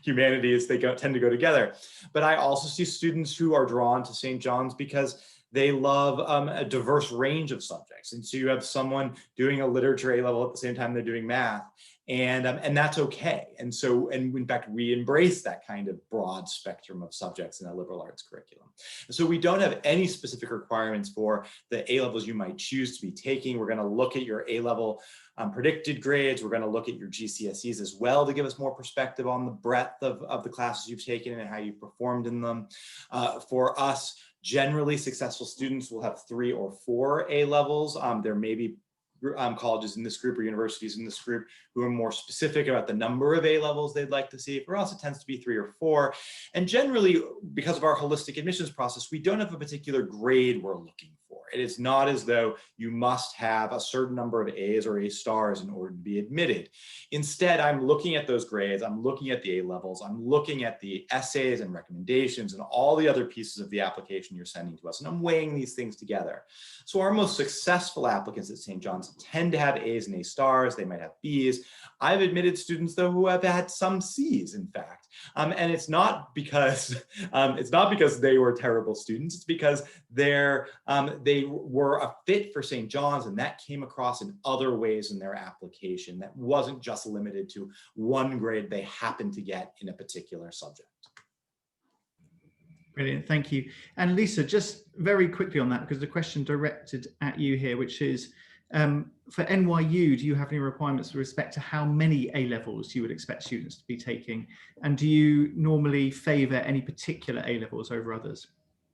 humanities, they tend to go together. But I also see students who are drawn to St. John's because they love a diverse range of subjects. And so you have someone doing a literature A-level at the same time they're doing math. And that's okay. And so, and in fact, we embrace that kind of broad spectrum of subjects in a liberal arts curriculum. And so we don't have any specific requirements for the A-levels you might choose to be taking. We're going to look at your A-level predicted grades. We're going to look at your GCSEs as well to give us more perspective on the breadth of the classes you've taken and how you performed in them. For us, generally successful students will have 3 or 4 A-levels. There may be colleges in this group or universities in this group who are more specific about the number of A-levels they'd like to see. For us, it tends to be 3 or 4. And generally, because of our holistic admissions process, we don't have a particular grade we're looking for. It is not as though you must have a certain number of A's or A stars in order to be admitted. Instead, I'm looking at those grades, I'm looking at the A-levels, I'm looking at the essays and recommendations and all the other pieces of the application you're sending to us, and I'm weighing these things together. So our most successful applicants at St. John's tend to have A's and A stars, they might have B's. I've admitted students though who have had some C's, in fact. And it's not because they were terrible students, it's because they were a fit for St. John's, and that came across in other ways in their application. That wasn't just limited to one grade they happened to get in a particular subject. Brilliant, thank you. And Lisa, just very quickly on that, because the question directed at you here, which is, for NYU, do you have any requirements with respect to how many A-levels you would expect students to be taking? And do you normally favor any particular A-levels over others?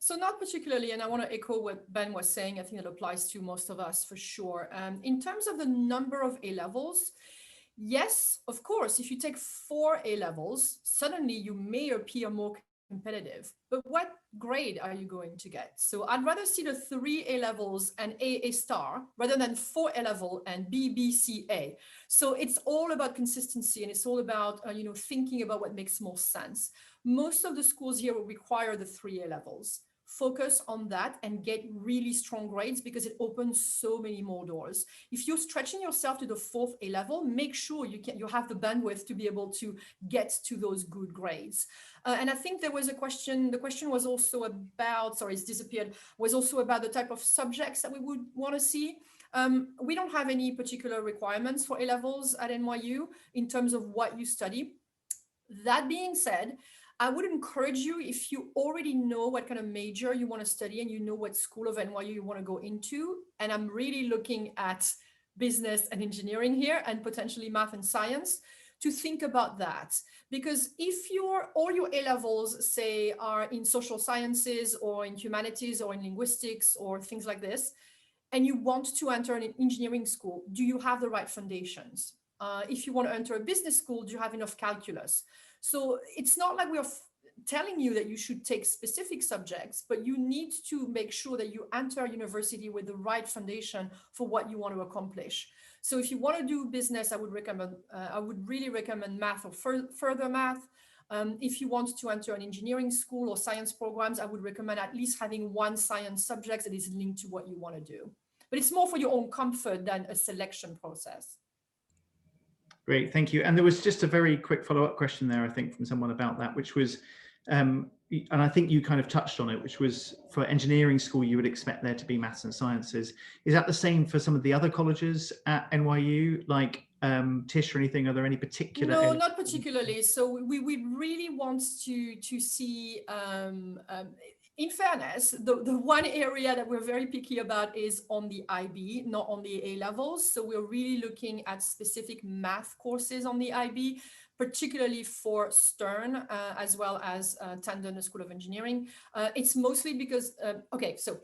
So not particularly, and I want to echo what Ben was saying. I think it applies to most of us for sure. In terms of the number of A-levels, yes, of course, if you take 4 A-levels, suddenly you may appear more competitive, but what grade are you going to get? So I'd rather see the 3 A-levels and A star rather than 4 A-level and B, B, C, A. So it's all about consistency, and it's all about thinking about what makes more sense. Most of the schools here will require the 3 A-levels. Focus on that and get really strong grades because it opens so many more doors. If you're stretching yourself to the 4th A-level, make sure you have the bandwidth to be able to get to those good grades. And I think there was a question, the question was also about, sorry, it's disappeared, was also about the type of subjects that we would want to see. We don't have any particular requirements for A-levels at NYU in terms of what you study. That being said, I would encourage you, if you already know what kind of major you want to study and you know what school of NYU you want to go into, and I'm really looking at business and engineering here and potentially math and science, to think about that. Because if all your A-levels, say, are in social sciences or in humanities or in linguistics or things like this, and you want to enter an engineering school, do you have the right foundations? If you want to enter a business school, do you have enough calculus? So it's not like we're telling you that you should take specific subjects, but you need to make sure that you enter a university with the right foundation for what you want to accomplish. So if you want to do business, I would really recommend math or further math. If you want to enter an engineering school or science programs, I would recommend at least having one science subject that is linked to what you want to do. But it's more for your own comfort than a selection process. Great, thank you. And there was just a very quick follow-up question there, I think, from someone about that, which was, and I think you kind of touched on it, which was for engineering school, you would expect there to be maths and sciences. Is that the same for some of the other colleges at NYU, like Tisch or anything? Are there any particular? No, not particularly. So we really want to see, in fairness, the one area that we're very picky about is on the IB, not on the A-levels. So we're really looking at specific math courses on the IB, particularly for Stern, as well as Tandon School of Engineering. It's mostly because, okay, so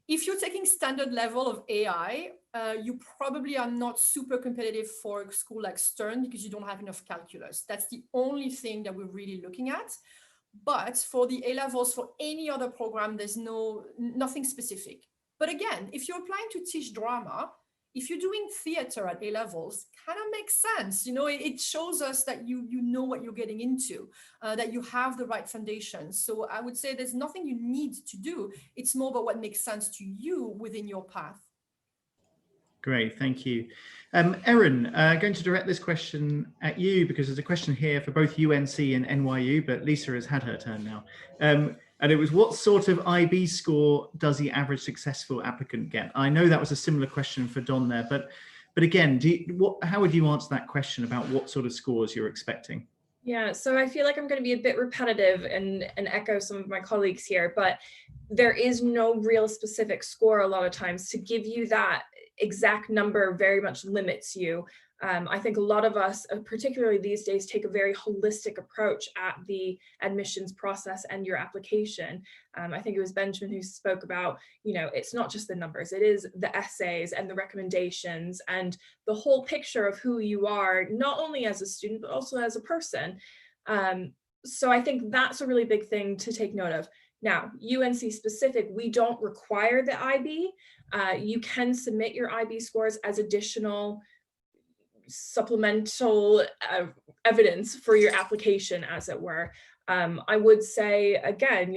if you're taking standard level of AI, you probably are not super competitive for a school like Stern because you don't have enough calculus. That's the only thing that we're really looking at. But for the A-levels, for any other program, there's nothing specific. But again, if you're applying to teach drama, if you're doing theater at A-levels, kind of makes sense. It shows us that you know what you're getting into, that you have the right foundation. So I would say there's nothing you need to do. It's more about what makes sense to you within your path. Great, thank you. Erin, going to direct this question at you because there's a question here for both UNC and NYU, but Lisa has had her turn now. And it was, what sort of IB score does the average successful applicant get? I know that was a similar question for Don there, but But again, how would you answer that question about what sort of scores you're expecting? Yeah, so I feel like I'm going to be a bit repetitive and echo some of my colleagues here, but there is no real specific score a lot of times. To give you that exact number very much limits you. I think a lot of us, particularly these days, take a very holistic approach at the admissions process and your application. I think it was Benjamin who spoke about, it's not just the numbers, it is the essays and the recommendations and the whole picture of who you are, not only as a student, but also as a person. So I think that's a really big thing to take note of. Now, UNC specific, we don't require the IB. You can submit your IB scores as additional supplemental evidence for your application, as it were. I would say, again,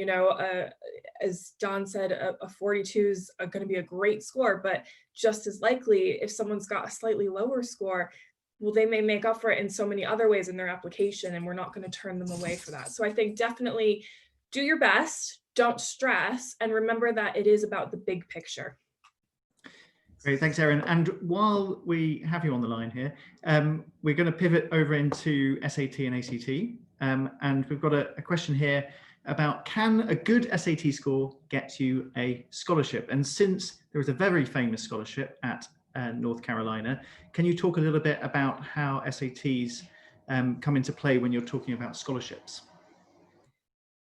as Don said, a 42 is going to be a great score, but just as likely, if someone's got a slightly lower score, well, they may make up for it in so many other ways in their application, and we're not going to turn them away for that. So I think definitely do your best, don't stress, and remember that it is about the big picture. Great, thanks, Erin. And while we have you on the line here, we're going to pivot over into SAT and ACT. And we've got a question here about, can a good SAT score get you a scholarship? And since there is a very famous scholarship at North Carolina, can you talk a little bit about how SATs come into play when you're talking about scholarships?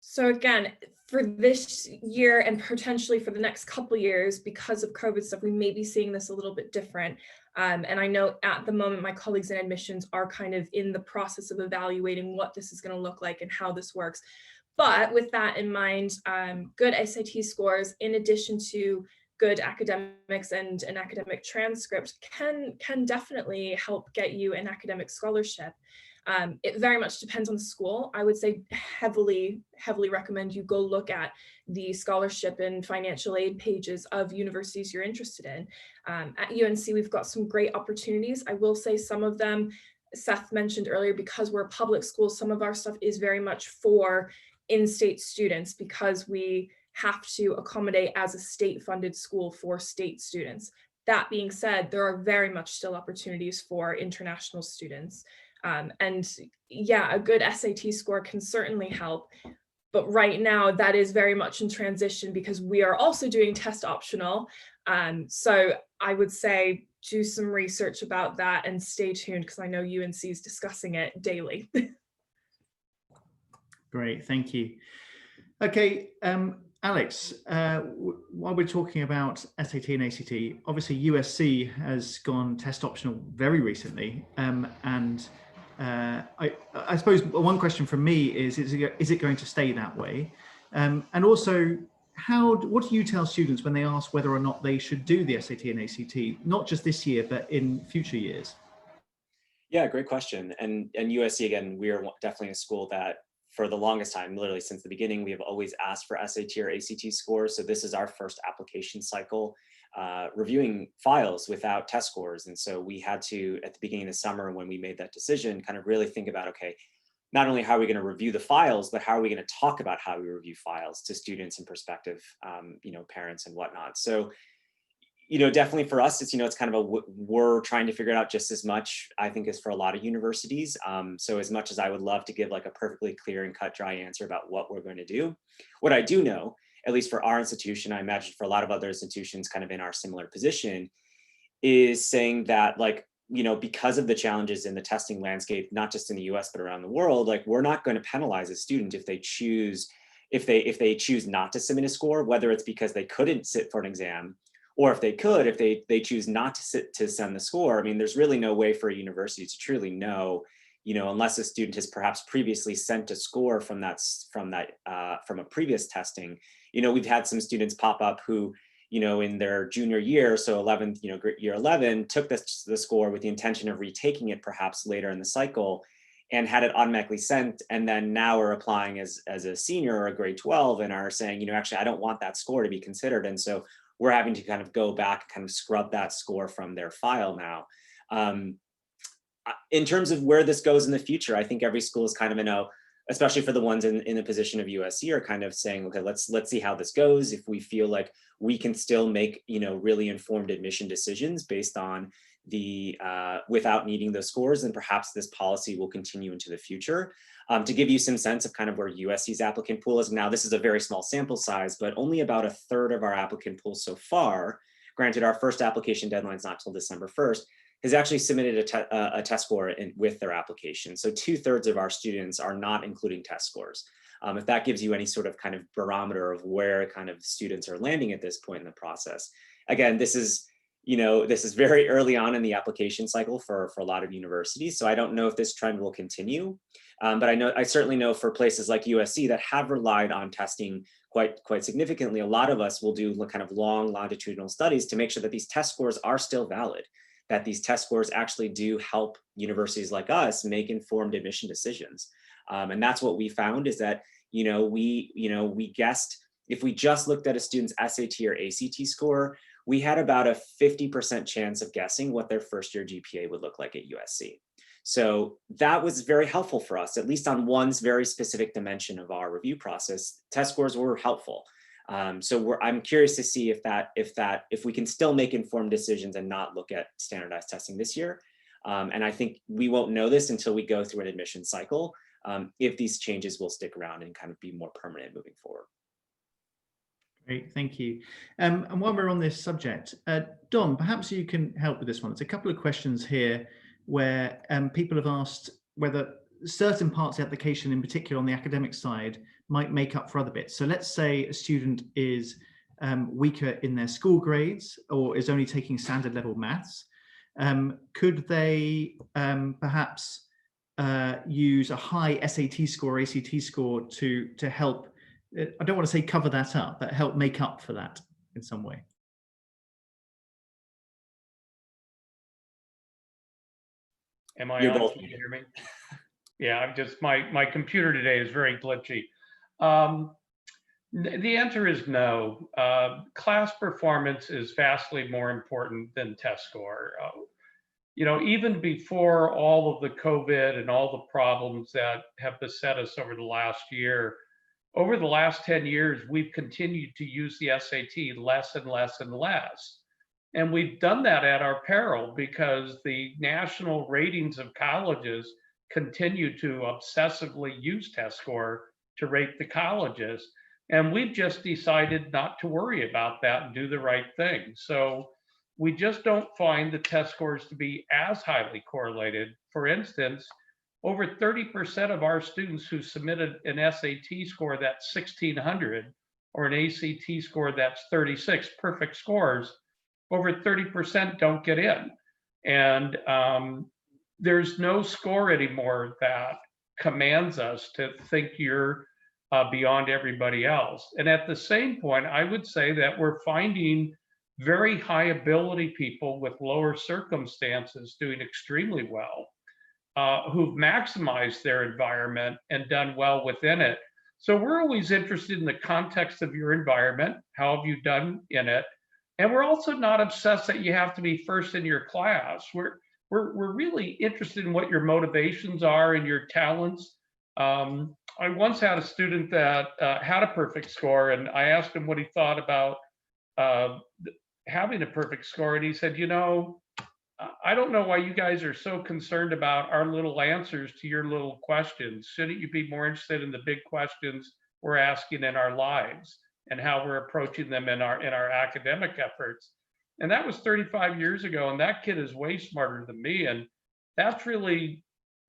So again, for this year and potentially for the next couple of years, because of COVID stuff, we may be seeing this a little bit different. And I know at the moment, my colleagues in admissions are kind of in the process of evaluating what this is going to look like and how this works. But with that in mind, good SAT scores, in addition to good academics and an academic transcript, can definitely help get you an academic scholarship. It very much depends on the school. I would say heavily recommend you go look at the scholarship and financial aid pages of universities you're interested in. At UNC, we've got some great opportunities. I will say some of them, Seth mentioned earlier, because we're a public school, some of our stuff is very much for in-state students because we have to accommodate as a state-funded school for state students. That being said, there are very much still opportunities for international students. And yeah, a good SAT score can certainly help. But right now that is very much in transition because we are also doing test optional. So I would say do some research about that and stay tuned because I know UNC is discussing it daily. Great, thank you. Okay, Alex, while we're talking about SAT and ACT, obviously USC has gone test optional very recently, and I suppose one question from me is it going to stay that way? And also, what do you tell students when they ask whether or not they should do the SAT and ACT, not just this year, but in future years? Yeah, great question. And USC, again, we are definitely a school that for the longest time, literally since the beginning, we have always asked for SAT or ACT scores. So this is our first application cycle reviewing files without test scores. And so we had to, at the beginning of the summer, when we made that decision, kind of really think about, okay, not only how are we going to review the files, but how are we going to talk about how we review files to students and prospective, parents and whatnot. So, definitely for us, it's kind of we're trying to figure it out just as much, I think, as for a lot of universities. So as much as I would love to give like a perfectly clear and cut dry answer about what we're going to do, what I do know, at least for our institution, I imagine for a lot of other institutions kind of in our similar position, is saying that because of the challenges in the testing landscape, not just in the US, but around the world, we're not going to penalize a student if they choose not to submit a score, whether it's because they couldn't sit for an exam, or if they choose not to send the score. I mean, there's really no way for a university to truly know, unless a student has perhaps previously sent a score from a previous testing. We've had some students pop up who, in their junior year, so 11th, year 11, took the score with the intention of retaking it perhaps later in the cycle and had it automatically sent. And then now are applying as a senior or a grade 12 and are saying, actually, I don't want that score to be considered. And so we're having to kind of go back, kind of scrub that score from their file now. In terms of where this goes in the future, I think every school is kind of especially for the ones in the position of USC, are kind of saying, okay, let's see how this goes. If we feel like we can still make, really informed admission decisions based on without needing those scores, then perhaps this policy will continue into the future. To give you some sense of kind of where USC's applicant pool is now, this is a very small sample size, but only about 1/3 of our applicant pool so far, granted our first application deadline is not till December 1st, has actually submitted a test score with their application. So 2/3 of our students are not including test scores. If that gives you any sort of kind of barometer of where kind of students are landing at this point in the process. Again, this is very early on in the application cycle for a lot of universities. So I don't know if this trend will continue, but I certainly know for places like USC that have relied on testing quite significantly, a lot of us will do kind of long longitudinal studies to make sure that these test scores are still valid, that these test scores actually do help universities like us make informed admission decisions. And that's what we found is that, we guessed if we just looked at a student's SAT or ACT score, we had about a 50% chance of guessing what their first year GPA would look like at USC. So that was very helpful for us, at least on one very specific dimension of our review process. Test scores were helpful. So I'm curious to see if we can still make informed decisions and not look at standardized testing this year. And I think we won't know this until we go through an admission cycle, if these changes will stick around and kind of be more permanent moving forward. Great, thank you. And while we're on this subject, Don, perhaps you can help with this one. It's a couple of questions here where people have asked whether certain parts of the application, in particular on the academic side, might make up for other bits. So let's say a student is weaker in their school grades or is only taking standard level maths. Could they perhaps use a high SAT score, ACT score to help, I don't want to say cover that up, but help make up for that in some way? Am I You're on? both. Can you hear me? Yeah, I'm just, my computer today is very glitchy. The answer is no. Class performance is vastly more important than test score. Even before all of the COVID and all the problems that have beset us over the last year, over the last 10 years, we've continued to use the SAT less and less and less. And we've done that at our peril because the national ratings of colleges continue to obsessively use test score to rate the colleges. And we've just decided not to worry about that and do the right thing. So we just don't find the test scores to be as highly correlated. For instance, over 30% of our students who submitted an SAT score that's 1600 or an ACT score that's 36, perfect scores, over 30% don't get in. And there's no score anymore that commands us to think you're beyond everybody else. And at the same point, I would say that we're finding very high ability people with lower circumstances doing extremely well, who've maximized their environment and done well within it. So we're always interested in the context of your environment. How have you done in it? And we're also not obsessed that you have to be first in your class. We're really interested in what your motivations are and your talents. I once had a student that had a perfect score, and I asked him what he thought about having a perfect score, and he said, I don't know why you guys are so concerned about our little answers to your little questions. Shouldn't you be more interested in the big questions we're asking in our lives and how we're approaching them in our academic efforts? And that was 35 years ago, and that kid is way smarter than me, and that's really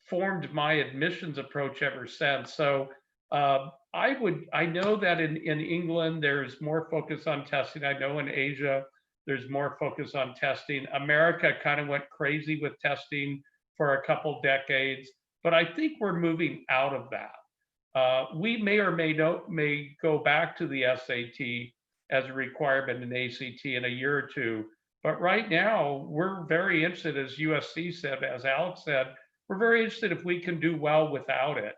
formed my admissions approach ever since. So I know that in England there's more focus on testing. I know in Asia there's more focus on testing. America kind of went crazy with testing for a couple decades, but I think we're moving out of that. We may or may go back to the SAT as a requirement in ACT in a year or two. But right now, we're very interested, as USC said, as Alex said, we're very interested if we can do well without it.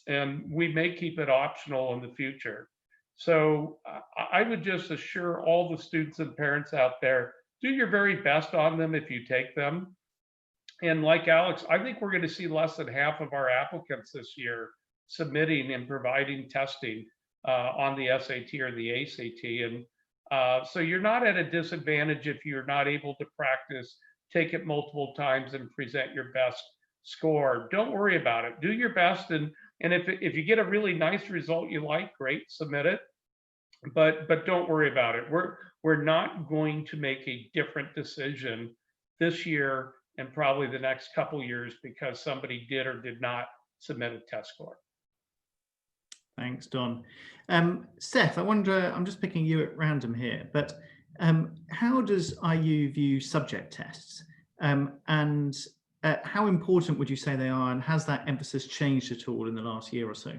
And we may keep it optional in the future. So I would just assure all the students and parents out there, do your very best on them if you take them. And like Alex, I think we're going to see less than half of our applicants this year submitting and providing testing on the SAT or the ACT. And So you're not at a disadvantage if you're not able to practice, take it multiple times and present your best score. Don't worry about it. Do your best, and if you get a really nice result you like, great, submit it. But don't worry about it. We're not going to make a different decision this year and probably the next couple years because somebody did or did not submit a test score. Thanks, Don. Seth, I wonder, I'm just picking you at random here, but how does IU view subject tests? And how important would you say they are, and has that emphasis changed at all in the last year or so?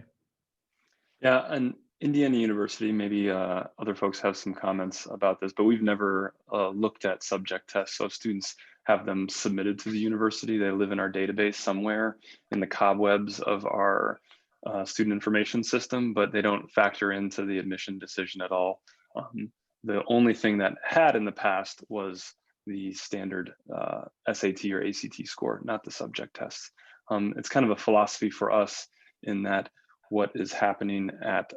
Yeah, and Indiana University, maybe other folks have some comments about this, but we've never looked at subject tests. So students have them submitted to the university. They live in our database somewhere in the cobwebs of our student information system, but they don't factor into the admission decision at all. The only thing that had in the past was the standard SAT or ACT score, not the subject tests. It's kind of a philosophy for us in that what is happening at,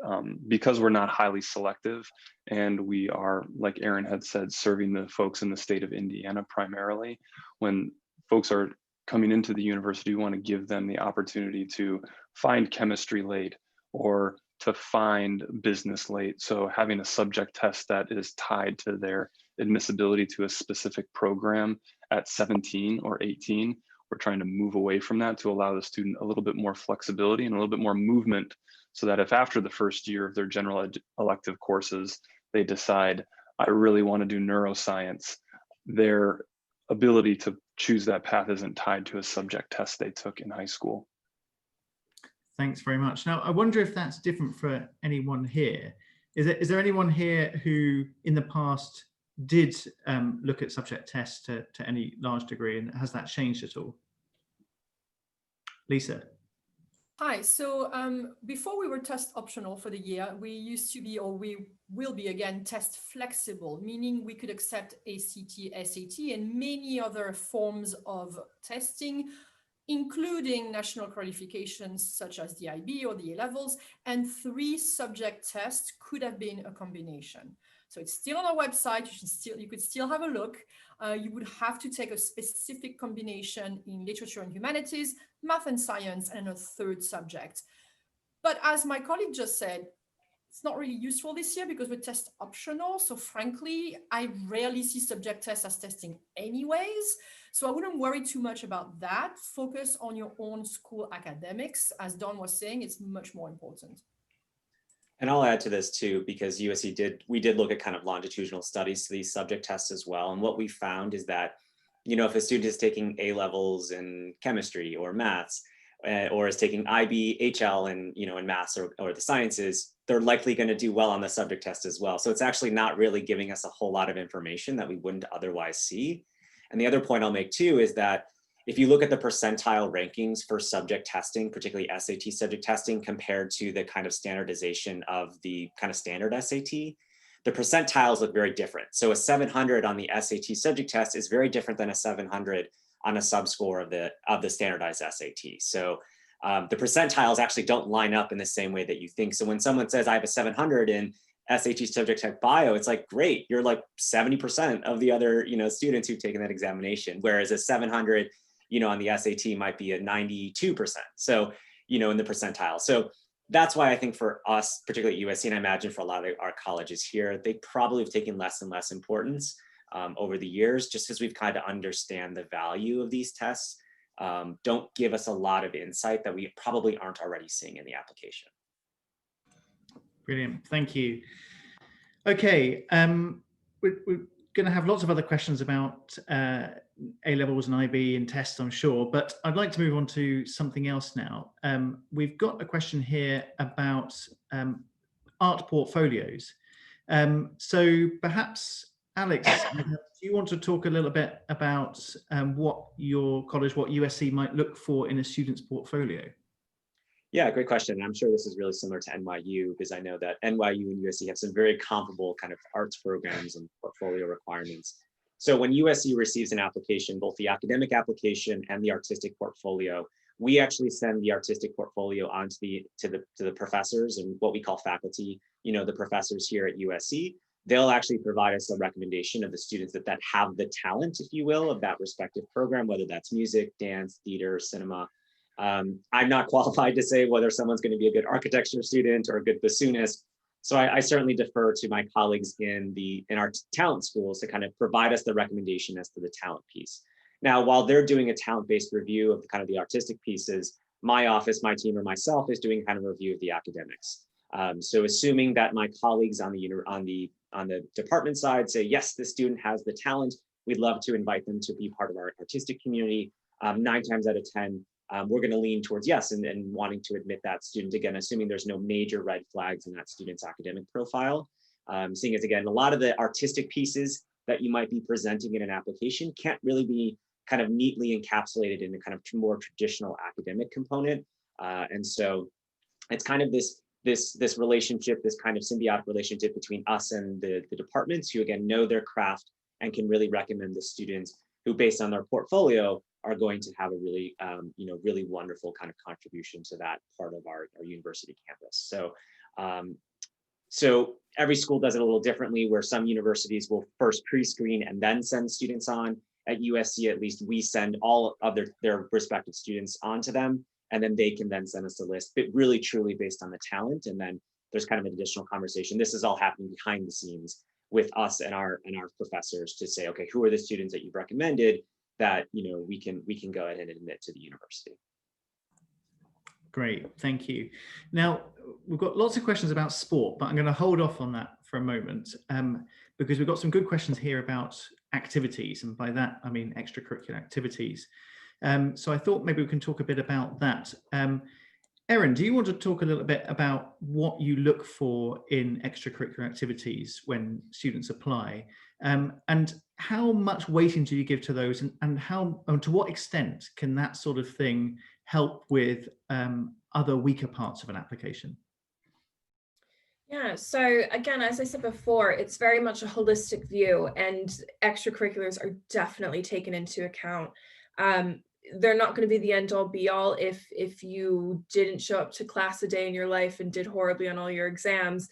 because we're not highly selective and we are, like Aaron had said, serving the folks in the state of Indiana primarily. When folks are coming into the university, we want to give them the opportunity to find chemistry late or to find business late. So having a subject test that is tied to their admissibility to a specific program at 17 or 18, we're trying to move away from that to allow the student a little bit more flexibility and a little bit more movement, so that if after the first year of their general elective courses, they decide, I really want to do neuroscience, their ability to choose that path isn't tied to a subject test they took in high school. Thanks very much. Now, I wonder if that's different for anyone here. Is there anyone here who in the past did look at subject tests to any large degree, and has that changed at all? Lisa. Hi, so before we were test optional for the year, we used to be, or we will be again, test flexible, meaning we could accept ACT, SAT, and many other forms of testing, including national qualifications such as the IB or the A-levels, and 3 subject tests could have been a combination. So it's still on our website. You could still have a look. You would have to take a specific combination in literature and humanities, math and science, and a 3rd subject. But as my colleague just said, it's not really useful this year because we're test optional. So frankly, I rarely see subject tests as testing anyways. So I wouldn't worry too much about that. Focus on your own school academics. As Don was saying, it's much more important. And I'll add to this too, because USC we did look at kind of longitudinal studies to these subject tests as well. And what we found is that, you know, if a student is taking A-levels in chemistry or maths, or is taking IB, HL in, you know, in maths or the sciences, they're likely going to do well on the subject test as well. So it's actually not really giving us a whole lot of information that we wouldn't otherwise see. And the other point I'll make too is that if you look at the percentile rankings for subject testing, particularly SAT subject testing, compared to the kind of standardization of the kind of standard SAT, the percentiles look very different. So a 700 on the SAT subject test is very different than a 700 on a subscore of the standardized SAT. So the percentiles actually don't line up in the same way that you think. So when someone says I have a 700 in SAT subject tech bio, it's like, great, you're like 70% of the other, you know, students who've taken that examination, whereas a 700, you know, on the SAT might be a 92%. So, you know, in the percentile. So that's why I think for us, particularly at USC, and I imagine for a lot of our colleges here, they probably have taken less and less importance over the years, just as we've kind of understand the value of these tests, don't give us a lot of insight that we probably aren't already seeing in the application. Brilliant, thank you. Okay, we're going to have lots of other questions about A-levels and IB and tests, I'm sure, but I'd like to move on to something else now. We've got a question here about art portfolios. So perhaps, Alex, do you want to talk a little bit about what your college, what USC might look for in a student's portfolio? Yeah, great question. And I'm sure this is really similar to NYU, because I know that NYU and USC have some very comparable kind of arts programs and portfolio requirements. So when USC receives an application, both the academic application and the artistic portfolio, we actually send the artistic portfolio on to the professors and what we call faculty, you know, the professors here at USC, they'll actually provide us a recommendation of the students that have the talent, if you will, of that respective program, whether that's music, dance, theater, cinema. I'm not qualified to say whether someone's going to be a good architecture student or a good bassoonist. So I certainly defer to my colleagues in our talent schools to kind of provide us the recommendation as to the talent piece. Now, while they're doing a talent-based review of kind of the artistic pieces, my office, my team, or myself is doing kind of a review of the academics. So assuming that my colleagues on the department side say, yes, this student has the talent, we'd love to invite them to be part of our artistic community. 9 times out of 10, we're going to lean towards yes and wanting to admit that student, again, assuming there's no major red flags in that student's academic profile. Seeing as, again, a lot of the artistic pieces that you might be presenting in an application can't really be kind of neatly encapsulated in the kind of more traditional academic component. And so it's kind of this relationship, this kind of symbiotic relationship between us and the departments who, again, know their craft and can really recommend the students who, based on their portfolio, are going to have a really, really wonderful kind of contribution to that part of our university campus. So every school does it a little differently, where some universities will first pre-screen and then send students on. At USC, at least, we send all of their respective students onto them, and then they can then send us a list, but really truly based on the talent. And then there's kind of an additional conversation. This is all happening behind the scenes with us and our professors to say, okay, who are the students that you've recommended that we can go ahead and admit to the university. Great, thank you. Now, we've got lots of questions about sport, but I'm going to hold off on that for a moment because we've got some good questions here about activities, and by that I mean extracurricular activities. So I thought maybe we can talk a bit about that. Erin, do you want to talk a little bit about what you look for in extracurricular activities when students apply, and how much weighting do you give to those, and to what extent can that sort of thing help with other weaker parts of an application? Yeah, so again, as I said before, it's very much a holistic view, and extracurriculars are definitely taken into account. They're not going to be the end all be all. If you didn't show up to class a day in your life and did horribly on all your exams,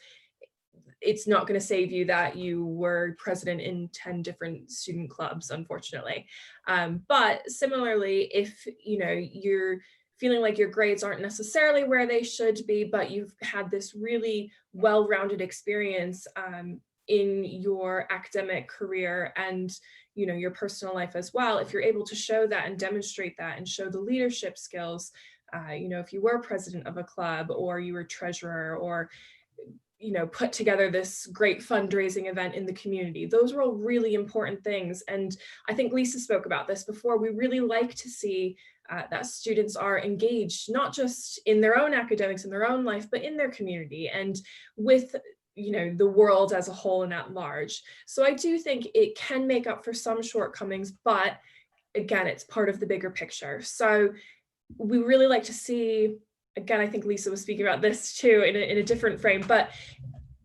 it's not going to save you that you were president in 10 different student clubs, unfortunately. But similarly, if you're feeling like your grades aren't necessarily where they should be, but you've had this really well-rounded experience in your academic career and your personal life as well, if you're able to show that and demonstrate that and show the leadership skills, if you were president of a club or you were treasurer or put together this great fundraising event in the community. Those are all really important things. And I think Lisa spoke about this before. We really like to see that students are engaged, not just in their own academics in their own life, but in their community and with the world as a whole and at large. So I do think it can make up for some shortcomings, but again, it's part of the bigger picture. So we really like to see, again, I think Lisa was speaking about this too in a different frame, but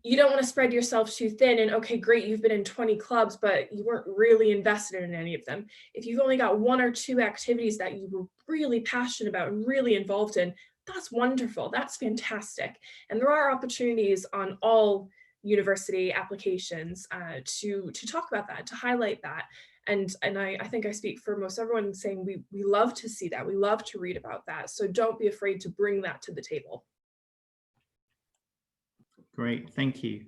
you don't want to spread yourself too thin and okay, great, you've been in 20 clubs, but you weren't really invested in any of them. If you've only got 1 or 2 activities that you were really passionate about and really involved in, that's wonderful, that's fantastic. And there are opportunities on all university applications to talk about that, to highlight that. And I think I speak for most everyone saying we love to see that, we love to read about that. So don't be afraid to bring that to the table. Great, thank you.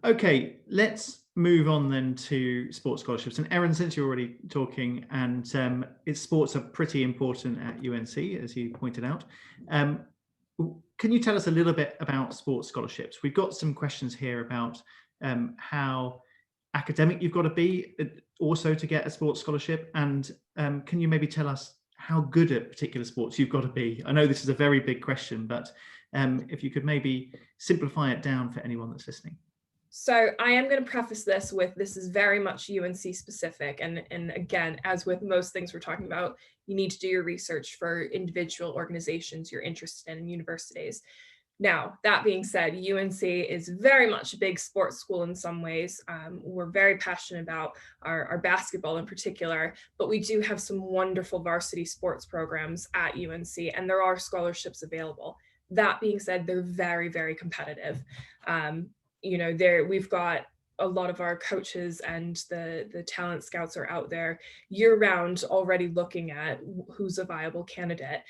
Okay, let's move on then to sports scholarships. And Erin, since you're already talking, and sports are pretty important at UNC, as you pointed out. Can you tell us a little bit about sports scholarships? We've got some questions here about how academic you've got to be also to get a sports scholarship, and can you maybe tell us how good at particular sports you've got to be? I know this is a very big question, but if you could maybe simplify it down for anyone that's listening. So I am going to preface this with, this is very much UNC specific. And again, as with most things we're talking about, you need to do your research for individual organizations you're interested in universities. Now, that being said, UNC is very much a big sports school in some ways. We're very passionate about our basketball in particular, but we do have some wonderful varsity sports programs at UNC, and there are scholarships available. That being said, they're very, very competitive. We've got a lot of our coaches and the talent scouts are out there year round already looking at who's a viable candidate.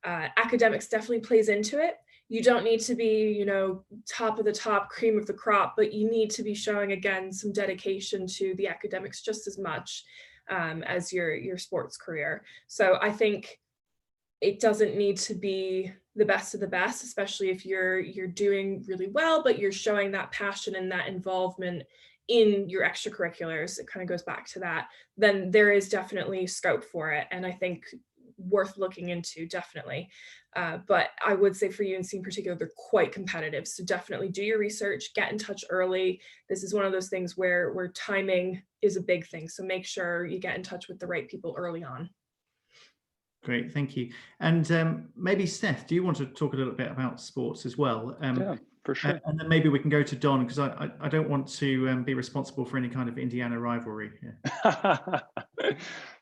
Academics definitely plays into it. You don't need to be, you know, top of the top, cream of the crop, but you need to be showing, again, some dedication to the academics just as much as your sports career. So I think it doesn't need to be the best of the best, especially if you're doing really well, but you're showing that passion and that involvement in your extracurriculars. It kind of goes back to that. Then there is definitely scope for it, and I think worth looking into, definitely. But I would say for UNC in particular, they're quite competitive. So definitely do your research, get in touch early. This is one of those things where timing is a big thing. So make sure you get in touch with the right people early on. Great, thank you. And maybe Seth, do you want to talk a little bit about sports as well? Yeah, for sure. And then maybe we can go to Don, because I don't want to be responsible for any kind of Indiana rivalry here.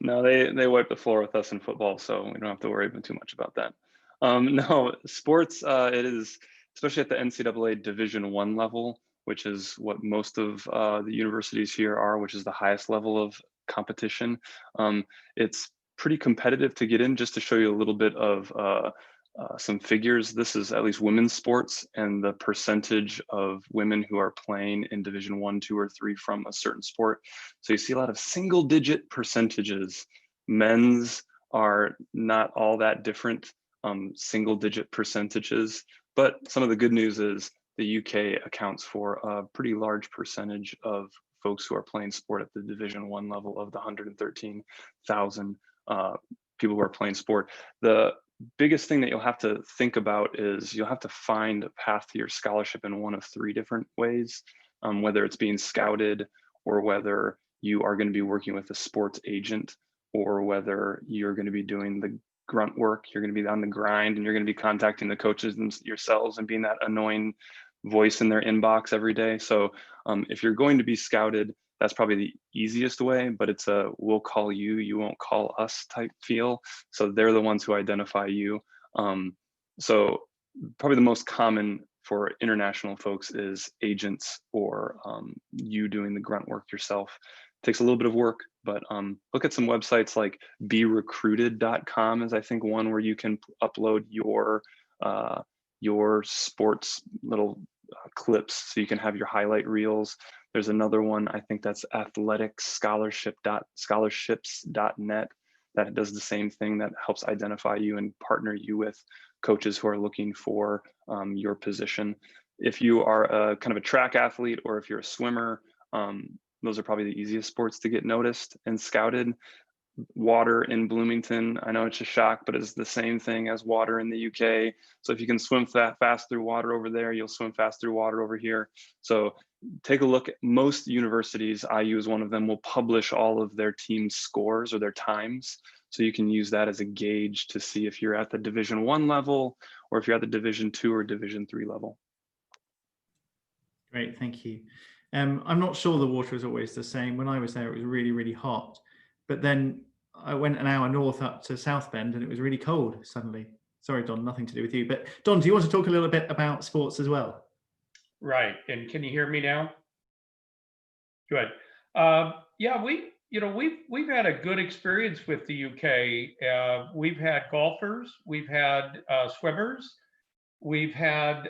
No, they wipe the floor with us in football, so we don't have to worry too much about that. No, sports, it is, especially at the NCAA Division I level, which is what most of the universities here are, which is the highest level of competition. It's pretty competitive to get in. Just to show you a little bit of some figures, this is at least women's sports and the percentage of women who are playing in Division I, II, or III from a certain sport. So you see a lot of single digit percentages. Men's are not all that different, single digit percentages. But some of the good news is the UK accounts for a pretty large percentage of folks who are playing sport at the Division I level of the 113,000 people who are playing sport. The biggest thing that you'll have to think about is you'll have to find a path to your scholarship in one of three different ways, whether it's being scouted, or whether you are going to be working with a sports agent, or whether you're going to be doing the grunt work, you're going to be on the grind, and you're going to be contacting the coaches yourselves and being that annoying voice in their inbox every day. So if you're going to be scouted, that's probably the easiest way, but it's a we'll call you, you won't call us type feel. So they're the ones who identify you. So probably the most common for international folks is agents, or you doing the grunt work yourself. It takes a little bit of work, but look at some websites like berecruited.com is I think one where you can upload your sports little clips, so you can have your highlight reels. There's another one, I think that's scholarships.net, that does the same thing, that helps identify you and partner you with coaches who are looking for your position. If you are a kind of a track athlete, or if you're a swimmer, those are probably the easiest sports to get noticed and scouted. Water in Bloomington, I know it's a shock, but it's the same thing as water in the UK. So if you can swim fast through water over there, you'll swim fast through water over here. So take a look at most universities, IU is one of them, will publish all of their team scores or their times. So you can use that as a gauge to see if you're at the Division I level, or if you're at the Division II or Division III level. Great, thank you. I'm not sure the water is always the same. When I was there, it was really, really hot. But then I went an hour north up to South Bend, and it was really cold suddenly. Sorry, Don, nothing to do with you. But Don, do you want to talk a little bit about sports as well? Right. And can you hear me now? Good. Yeah, we've had a good experience with the UK. We've had golfers, we've had swimmers, we've had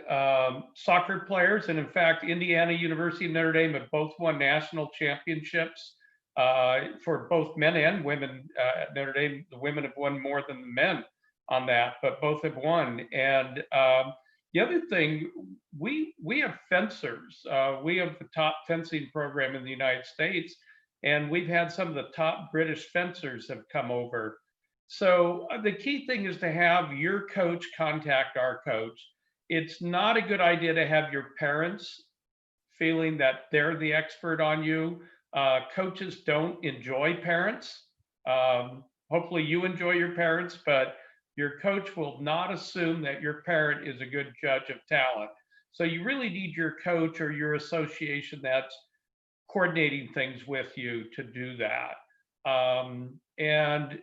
soccer players, and in fact, Indiana University and Notre Dame have both won national championships for both men and women. At Notre Dame, the women have won more than the men on that, but both have won. And the other thing, we have fencers. We have the top fencing program in the United States, and we've had some of the top British fencers have come over. So the key thing is to have your coach contact our coach. It's not a good idea to have your parents feeling that they're the expert on you. Coaches don't enjoy parents. Hopefully you enjoy your parents, but your coach will not assume that your parent is a good judge of talent. So you really need your coach or your association that's coordinating things with you to do that. And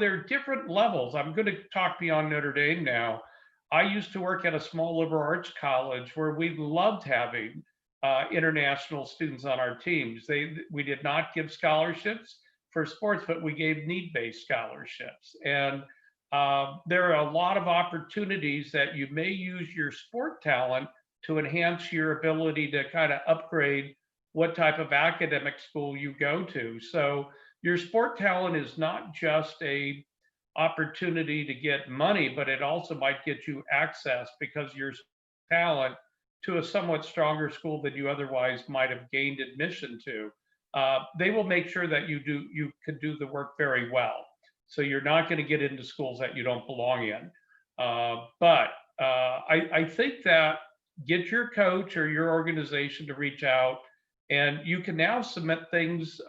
there are different levels. I'm going to talk beyond Notre Dame now. I used to work at a small liberal arts college where we loved having international students on our teams. We did not give scholarships for sports, but we gave need-based scholarships. And there are a lot of opportunities that you may use your sport talent to enhance your ability to kind of upgrade what type of academic school you go to. So your sport talent is not just a opportunity to get money, but it also might get you access because your talent to a somewhat stronger school than you otherwise might have gained admission to. They will make sure that you can do the work very well. So you're not going to get into schools that you don't belong in. But I think that get your coach or your organization to reach out, and you can now submit things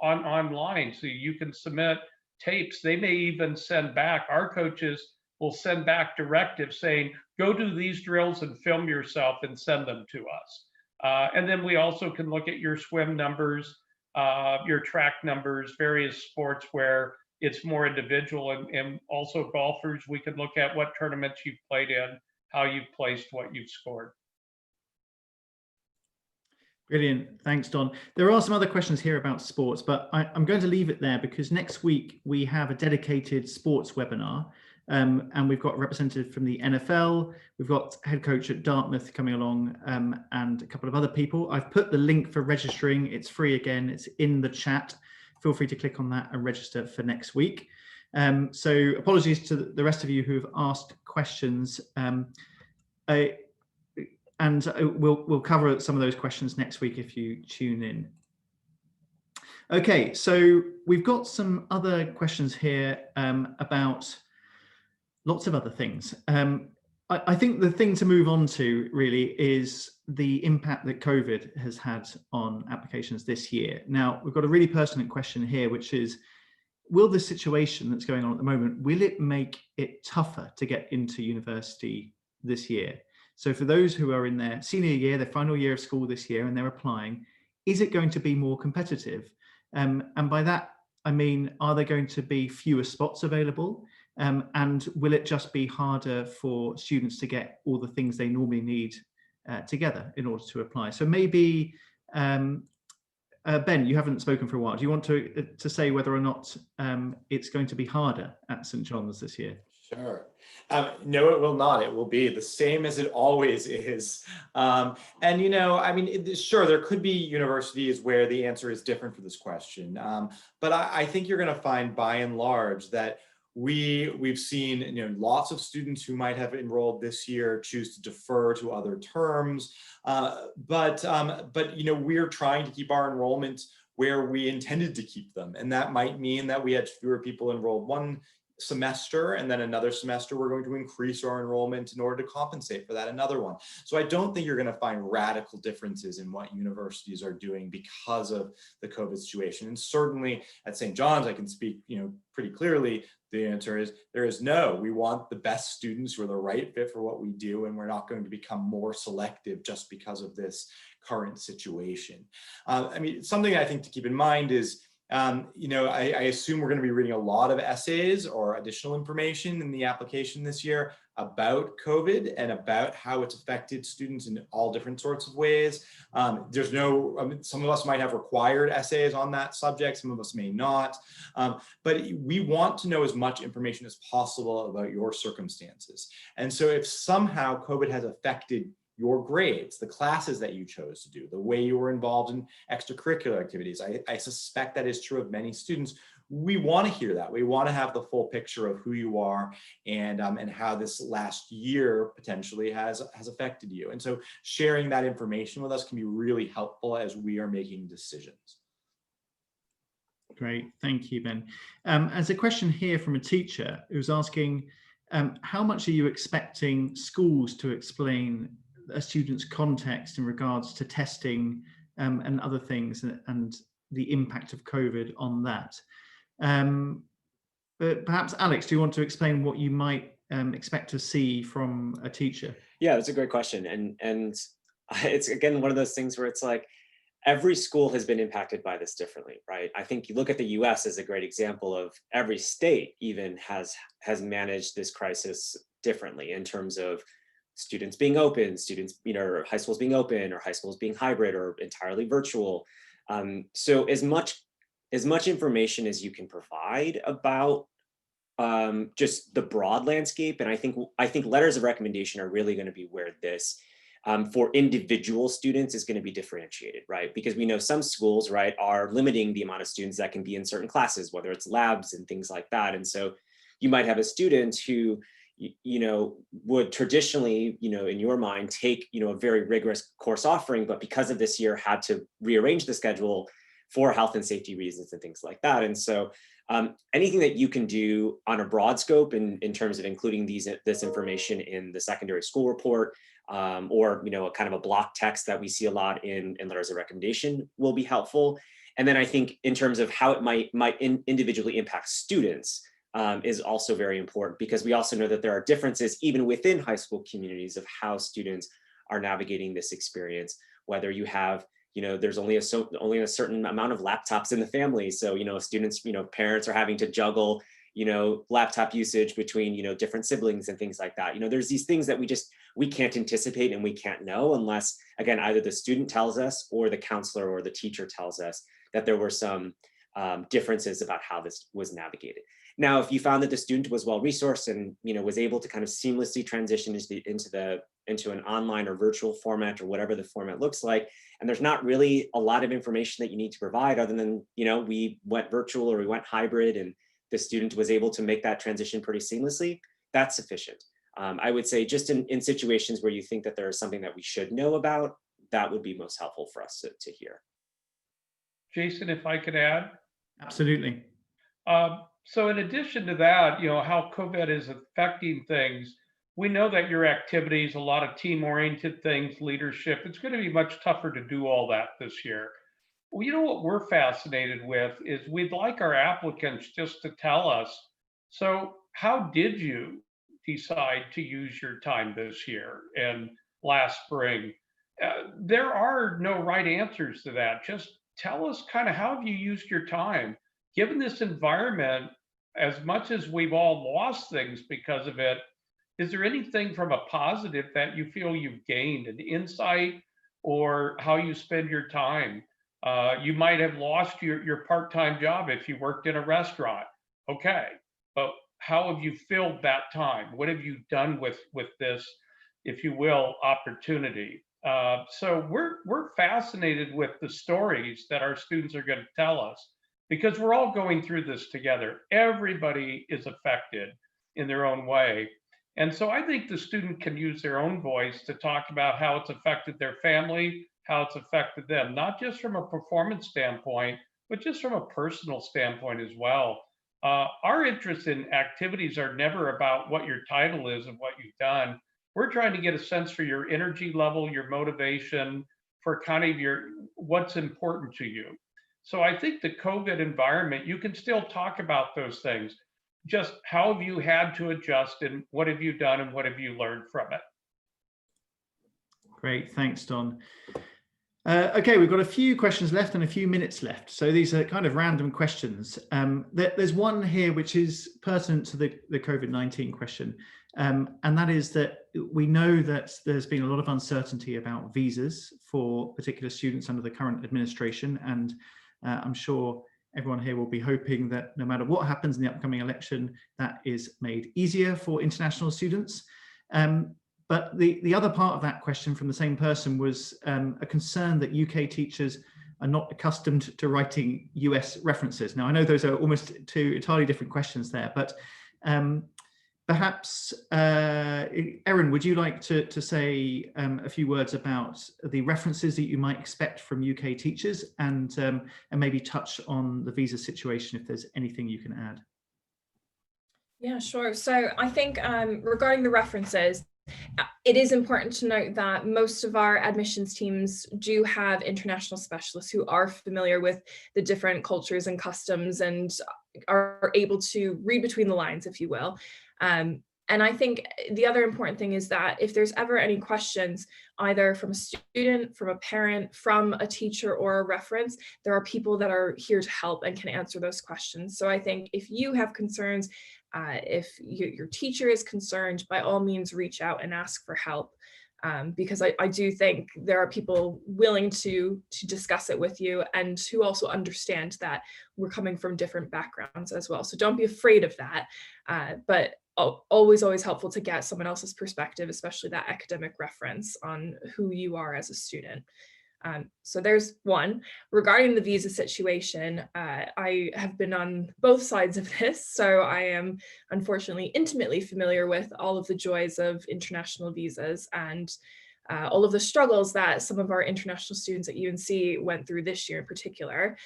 online. So you can submit tapes. They may even send back, our coaches will send back directives saying, go do these drills and film yourself and send them to us. And then we also can look at your swim numbers, your track numbers, various sports where it's more individual, and also golfers, we can look at what tournaments you've played in, how you've placed, what you've scored. Brilliant. Thanks, Don. There are some other questions here about sports, but I'm going to leave it there because next week we have a dedicated sports webinar. And we've got a representative from the NFL, we've got head coach at Dartmouth coming along, and a couple of other people. I've put the link for registering. It's free again, it's in the chat. Feel free to click on that and register for next week. So apologies to the rest of you who have asked questions. And we'll cover some of those questions next week if you tune in. Okay, so we've got some other questions here about lots of other things. I think the thing to move on to really is the impact that COVID has had on applications this year. Now, we've got a really pertinent question here, which is, will the situation that's going on at the moment, will it make it tougher to get into university this year? So for those who are in their senior year, their final year of school this year, and they're applying, is it going to be more competitive? And by that, I mean, are there going to be fewer spots available? And will it just be harder for students to get all the things they normally need together in order to apply? So maybe, Ben, you haven't spoken for a while. Do you want to say whether or not it's going to be harder at St. John's this year? Sure. No, it will not. It will be the same as it always is. And, you know, I mean, sure, there could be universities where the answer is different for this question. But I think you're going to find by and large that we've seen, you know, lots of students who might have enrolled this year choose to defer to other terms. But you know, we're trying to keep our enrollment where we intended to keep them. And that might mean that we had fewer people enrolled one semester, and then another semester we're going to increase our enrollment in order to compensate for that another one. So I don't think you're going to find radical differences in what universities are doing because of the COVID situation. And certainly at St. John's, I can speak, you know, pretty clearly. The answer is there is no. We want the best students who are the right fit for what we do, and we're not going to become more selective just because of this current situation. I mean, something I think to keep in mind is, you know, I assume we're going to be reading a lot of essays or additional information in the application this year about COVID and about how it's affected students in all different sorts of ways. There's no, I mean, some of us might have required essays on that subject, some of us may not, but we want to know as much information as possible about your circumstances. And so if somehow COVID has affected your grades, the classes that you chose to do, the way you were involved in extracurricular activities, I suspect that is true of many students. We want to hear that. We want to have the full picture of who you are and how this last year potentially has affected you. And so sharing that information with us can be really helpful as we are making decisions. Great, thank you, Ben. There's a question here from a teacher who's asking, how much are you expecting schools to explain a student's context in regards to testing and other things and the impact of COVID on that? But perhaps Alex, do you want to explain what you might expect to see from a teacher? Yeah, that's a great question. And it's, again, one of those things where it's like, every school has been impacted by this differently, right? I think you look at the US as a great example of every state even has managed this crisis differently in terms of students being open, students, or high schools being open, or high schools being hybrid or entirely virtual. So as much information as you can provide about just the broad landscape. And I think letters of recommendation are really going to be where this for individual students is going to be differentiated, right? Because we know some schools, right, are limiting the amount of students that can be in certain classes, whether it's labs and things like that. And so you might have a student who, would traditionally, in your mind, take, a very rigorous course offering, but because of this year had to rearrange the schedule for health and safety reasons and things like that. And so anything that you can do on a broad scope in terms of including this information in the secondary school report, or a kind of a block text that we see a lot in letters of recommendation will be helpful. And then I think in terms of how it might individually impact students is also very important, because we also know that there are differences even within high school communities of how students are navigating this experience, whether you have there's only a certain amount of laptops in the family. So, students, parents are having to juggle, laptop usage between, different siblings and things like that. There's these things that we can't anticipate and we can't know unless, again, either the student tells us or the counselor or the teacher tells us that there were some differences about how this was navigated. Now, if you found that the student was well-resourced and, was able to kind of seamlessly transition into an online or virtual format or whatever the format looks like, and there's not really a lot of information that you need to provide other than, we went virtual or we went hybrid and the student was able to make that transition pretty seamlessly, that's sufficient. I would say just in situations where you think that there is something that we should know about, that would be most helpful for us to hear. Jason, if I could add. Absolutely. So in addition to that, how COVID is affecting things, we know that your activities, a lot of team-oriented things, leadership, it's going to be much tougher to do all that this year. Well, what we're fascinated with is we'd like our applicants just to tell us, so how did you decide to use your time this year and last spring? There are no right answers to that. Just tell us kind of how have you used your time? Given this environment, as much as we've all lost things because of it, is there anything from a positive that you feel you've gained, an insight or how you spend your time? You might have lost your part-time job if you worked in a restaurant. Okay, but how have you filled that time? What have you done with this, if you will, opportunity? So we're fascinated with the stories that our students are going to tell us, because we're all going through this together. Everybody is affected in their own way. And so I think the student can use their own voice to talk about how it's affected their family, how it's affected them, not just from a performance standpoint, but just from a personal standpoint as well. Our interest in activities are never about what your title is and what you've done. We're trying to get a sense for your energy level, your motivation, for kind of what's important to you. So I think the COVID environment, you can still talk about those things. Just how have you had to adjust and what have you done and what have you learned from it? Great, thanks, Don. Okay, we've got a few questions left and a few minutes left. So these are kind of random questions. There's one here which is pertinent to the COVID-19 question. And that is that we know that there's been a lot of uncertainty about visas for particular students under the current administration. And I'm sure everyone here will be hoping that no matter what happens in the upcoming election, that is made easier for international students. But the other part of that question from the same person was a concern that UK teachers are not accustomed to writing US references. Now, I know those are almost two entirely different questions there, but perhaps, Erin, would you like to say a few words about the references that you might expect from UK teachers and maybe touch on the visa situation if there's anything you can add? Yeah, sure. So I think regarding the references, it is important to note that most of our admissions teams do have international specialists who are familiar with the different cultures and customs and are able to read between the lines, if you will. And And I think the other important thing is that if there's ever any questions, either from a student, from a parent, from a teacher or a reference, there are people that are here to help and can answer those questions. So I think if you have concerns, if your teacher is concerned, by all means reach out and ask for help. Because I do think there are people willing to discuss it with you and who also understand that we're coming from different backgrounds as well. So don't be afraid of that, but always helpful to get someone else's perspective, especially that academic reference on who you are as a student. So there's one. Regarding the visa situation, I have been on both sides of this, so I am unfortunately intimately familiar with all of the joys of international visas and all of the struggles that some of our international students at UNC went through this year in particular.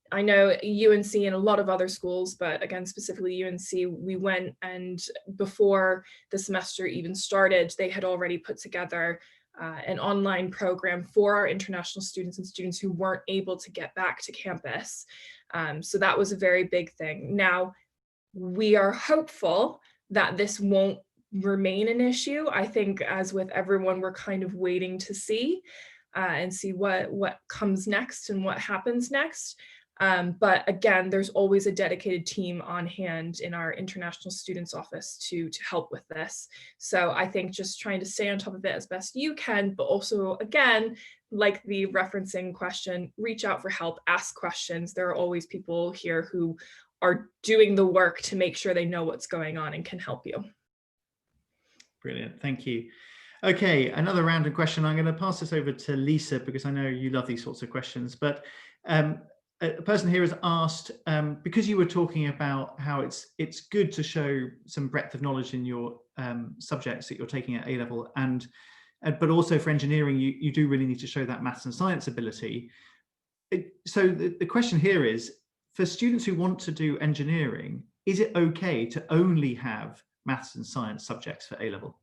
I know UNC and a lot of other schools, but again, specifically UNC, we went and before the semester even started, they had already put together an online program for our international students and students who weren't able to get back to campus. So that was a very big thing. Now, we are hopeful that this won't remain an issue. I think as with everyone, we're kind of waiting to see and see what comes next and what happens next. But again, there's always a dedicated team on hand in our international students office to help with this. So I think just trying to stay on top of it as best you can, but also again, like the referencing question, reach out for help, ask questions. There are always people here who are doing the work to make sure they know what's going on and can help you. Brilliant, thank you. Okay, another random question. I'm going to pass this over to Lisa because I know you love these sorts of questions, but a person here has asked, because you were talking about how it's good to show some breadth of knowledge in your subjects that you're taking at A-level, but also for engineering, you do really need to show that maths and science ability. So the question here is, for students who want to do engineering, is it okay to only have maths and science subjects for A-level?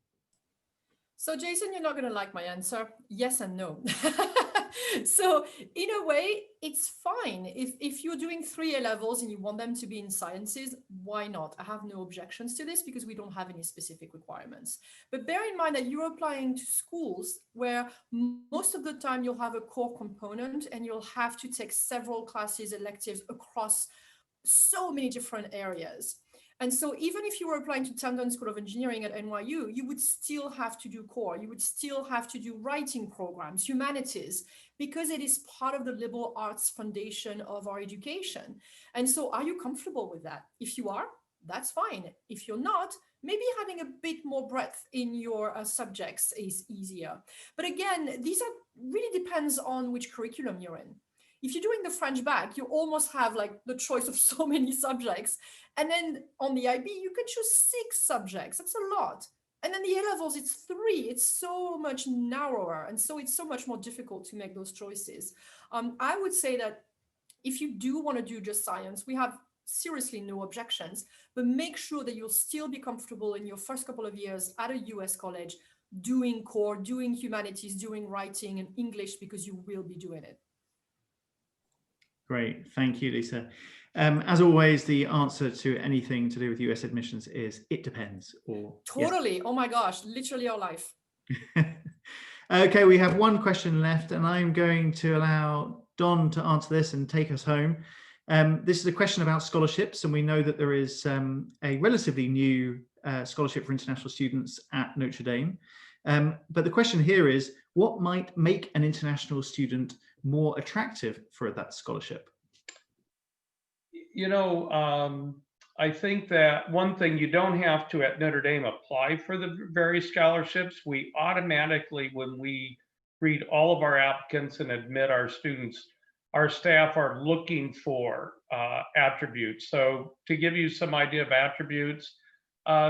So Jason, you're not going to like my answer. Yes and no. So in a way, it's fine. If you're doing 3 A-levels and you want them to be in sciences, why not? I have no objections to this because we don't have any specific requirements. But bear in mind that you're applying to schools where most of the time you'll have a core component and you'll have to take several classes, electives across so many different areas. And so even if you were applying to Tandon School of Engineering at NYU, you would still have to do core. You would still have to do writing programs, humanities, because it is part of the liberal arts foundation of our education. And so are you comfortable with that? If you are, that's fine. If you're not, maybe having a bit more breadth in your subjects is easier. But again, these really depends on which curriculum you're in. If you're doing the French bac, you almost have like the choice of so many subjects. And then on the IB, you can choose 6 subjects. That's a lot. And then the A-levels, it's 3. It's so much narrower. And so it's so much more difficult to make those choices. I would say that if you do want to do just science, we have seriously no objections, but make sure that you'll still be comfortable in your first couple of years at a US college, doing core, doing humanities, doing writing and English, because you will be doing it. Great, thank you, Lisa. As always, the answer to anything to do with US admissions is it depends. Or totally. Yes. Oh my gosh, literally our life. Okay, we have one question left, and I'm going to allow Don to answer this and take us home. This is a question about scholarships, and we know that there is a relatively new scholarship for international students at Notre Dame. But the question here is, what might make an international student more attractive for that scholarship? You know, I think that one thing, you don't have to at Notre Dame apply for the various scholarships. We automatically, when we read all of our applicants and admit our students, our staff are looking for attributes. So to give you some idea of attributes,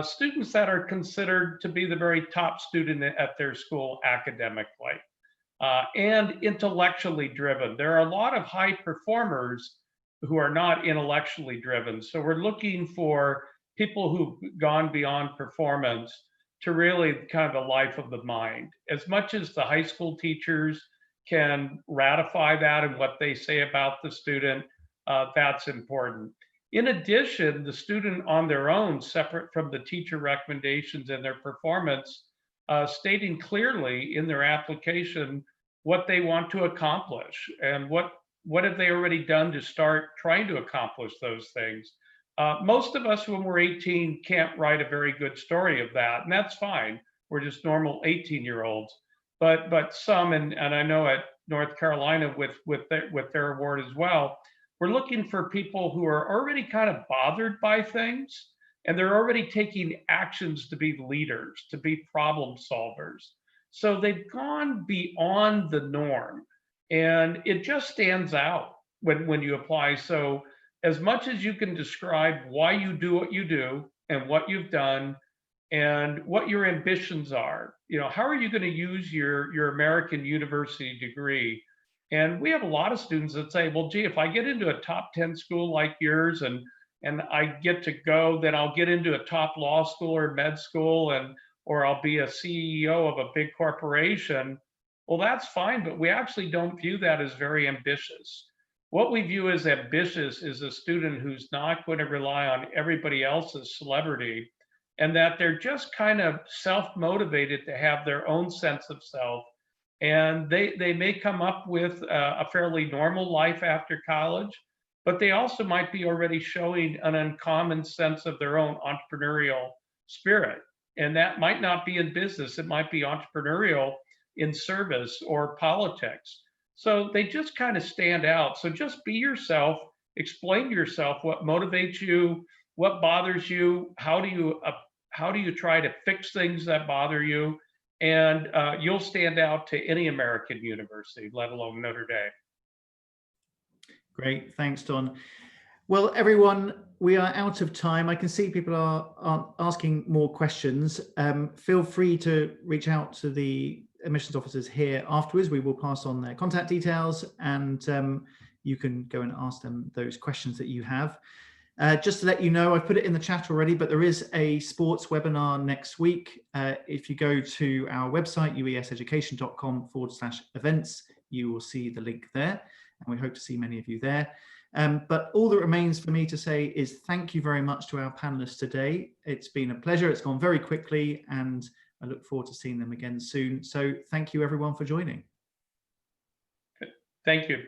students that are considered to be the very top student at their school academically and intellectually driven. There are a lot of high performers who are not intellectually driven. So we're looking for people who've gone beyond performance to really kind of the life of the mind. As much as the high school teachers can ratify that and what they say about the student, that's important. In addition, the student on their own, separate from the teacher recommendations and their performance, stating clearly in their application what they want to accomplish and what have they already done to start trying to accomplish those things. Most of us when we're 18 can't write a very good story of that, and that's fine. We're just normal 18-year-olds. But some, and I know at North Carolina with their award as well, we're looking for people who are already kind of bothered by things, and they're already taking actions to be leaders, to be problem solvers. So they've gone beyond the norm, and it just stands out when you apply. So as much as you can describe why you do what you do and what you've done and what your ambitions are, how are you going to use your American university degree? And we have a lot of students that say, well, gee, if I get into a top 10 school like yours and I get to go, then I'll get into a top law school or med school, or I'll be a CEO of a big corporation. Well, that's fine, but we actually don't view that as very ambitious. What we view as ambitious is a student who's not going to rely on everybody else's celebrity, and that they're just kind of self-motivated to have their own sense of self. And they may come up with a fairly normal life after college, but they also might be already showing an uncommon sense of their own entrepreneurial spirit. And that might not be in business, it might be entrepreneurial in service or politics. So they just kind of stand out. So just be yourself, explain to yourself what motivates you, what bothers you, how do you try to fix things that bother you, and you'll stand out to any American university, let alone Notre Dame. Great, thanks, Don. Well, everyone, we are out of time. I can see people are asking more questions. Feel free to reach out to the admissions officers here afterwards. We will pass on their contact details, and you can go and ask them those questions that you have. Just to let you know, I've put it in the chat already, but there is a sports webinar next week. If you go to our website, ueseducation.com/events, you will see the link there, and we hope to see many of you there. But all that remains for me to say is thank you very much to our panelists today. It's been a pleasure. It's gone very quickly, and I look forward to seeing them again soon. So thank you everyone for joining. Thank you.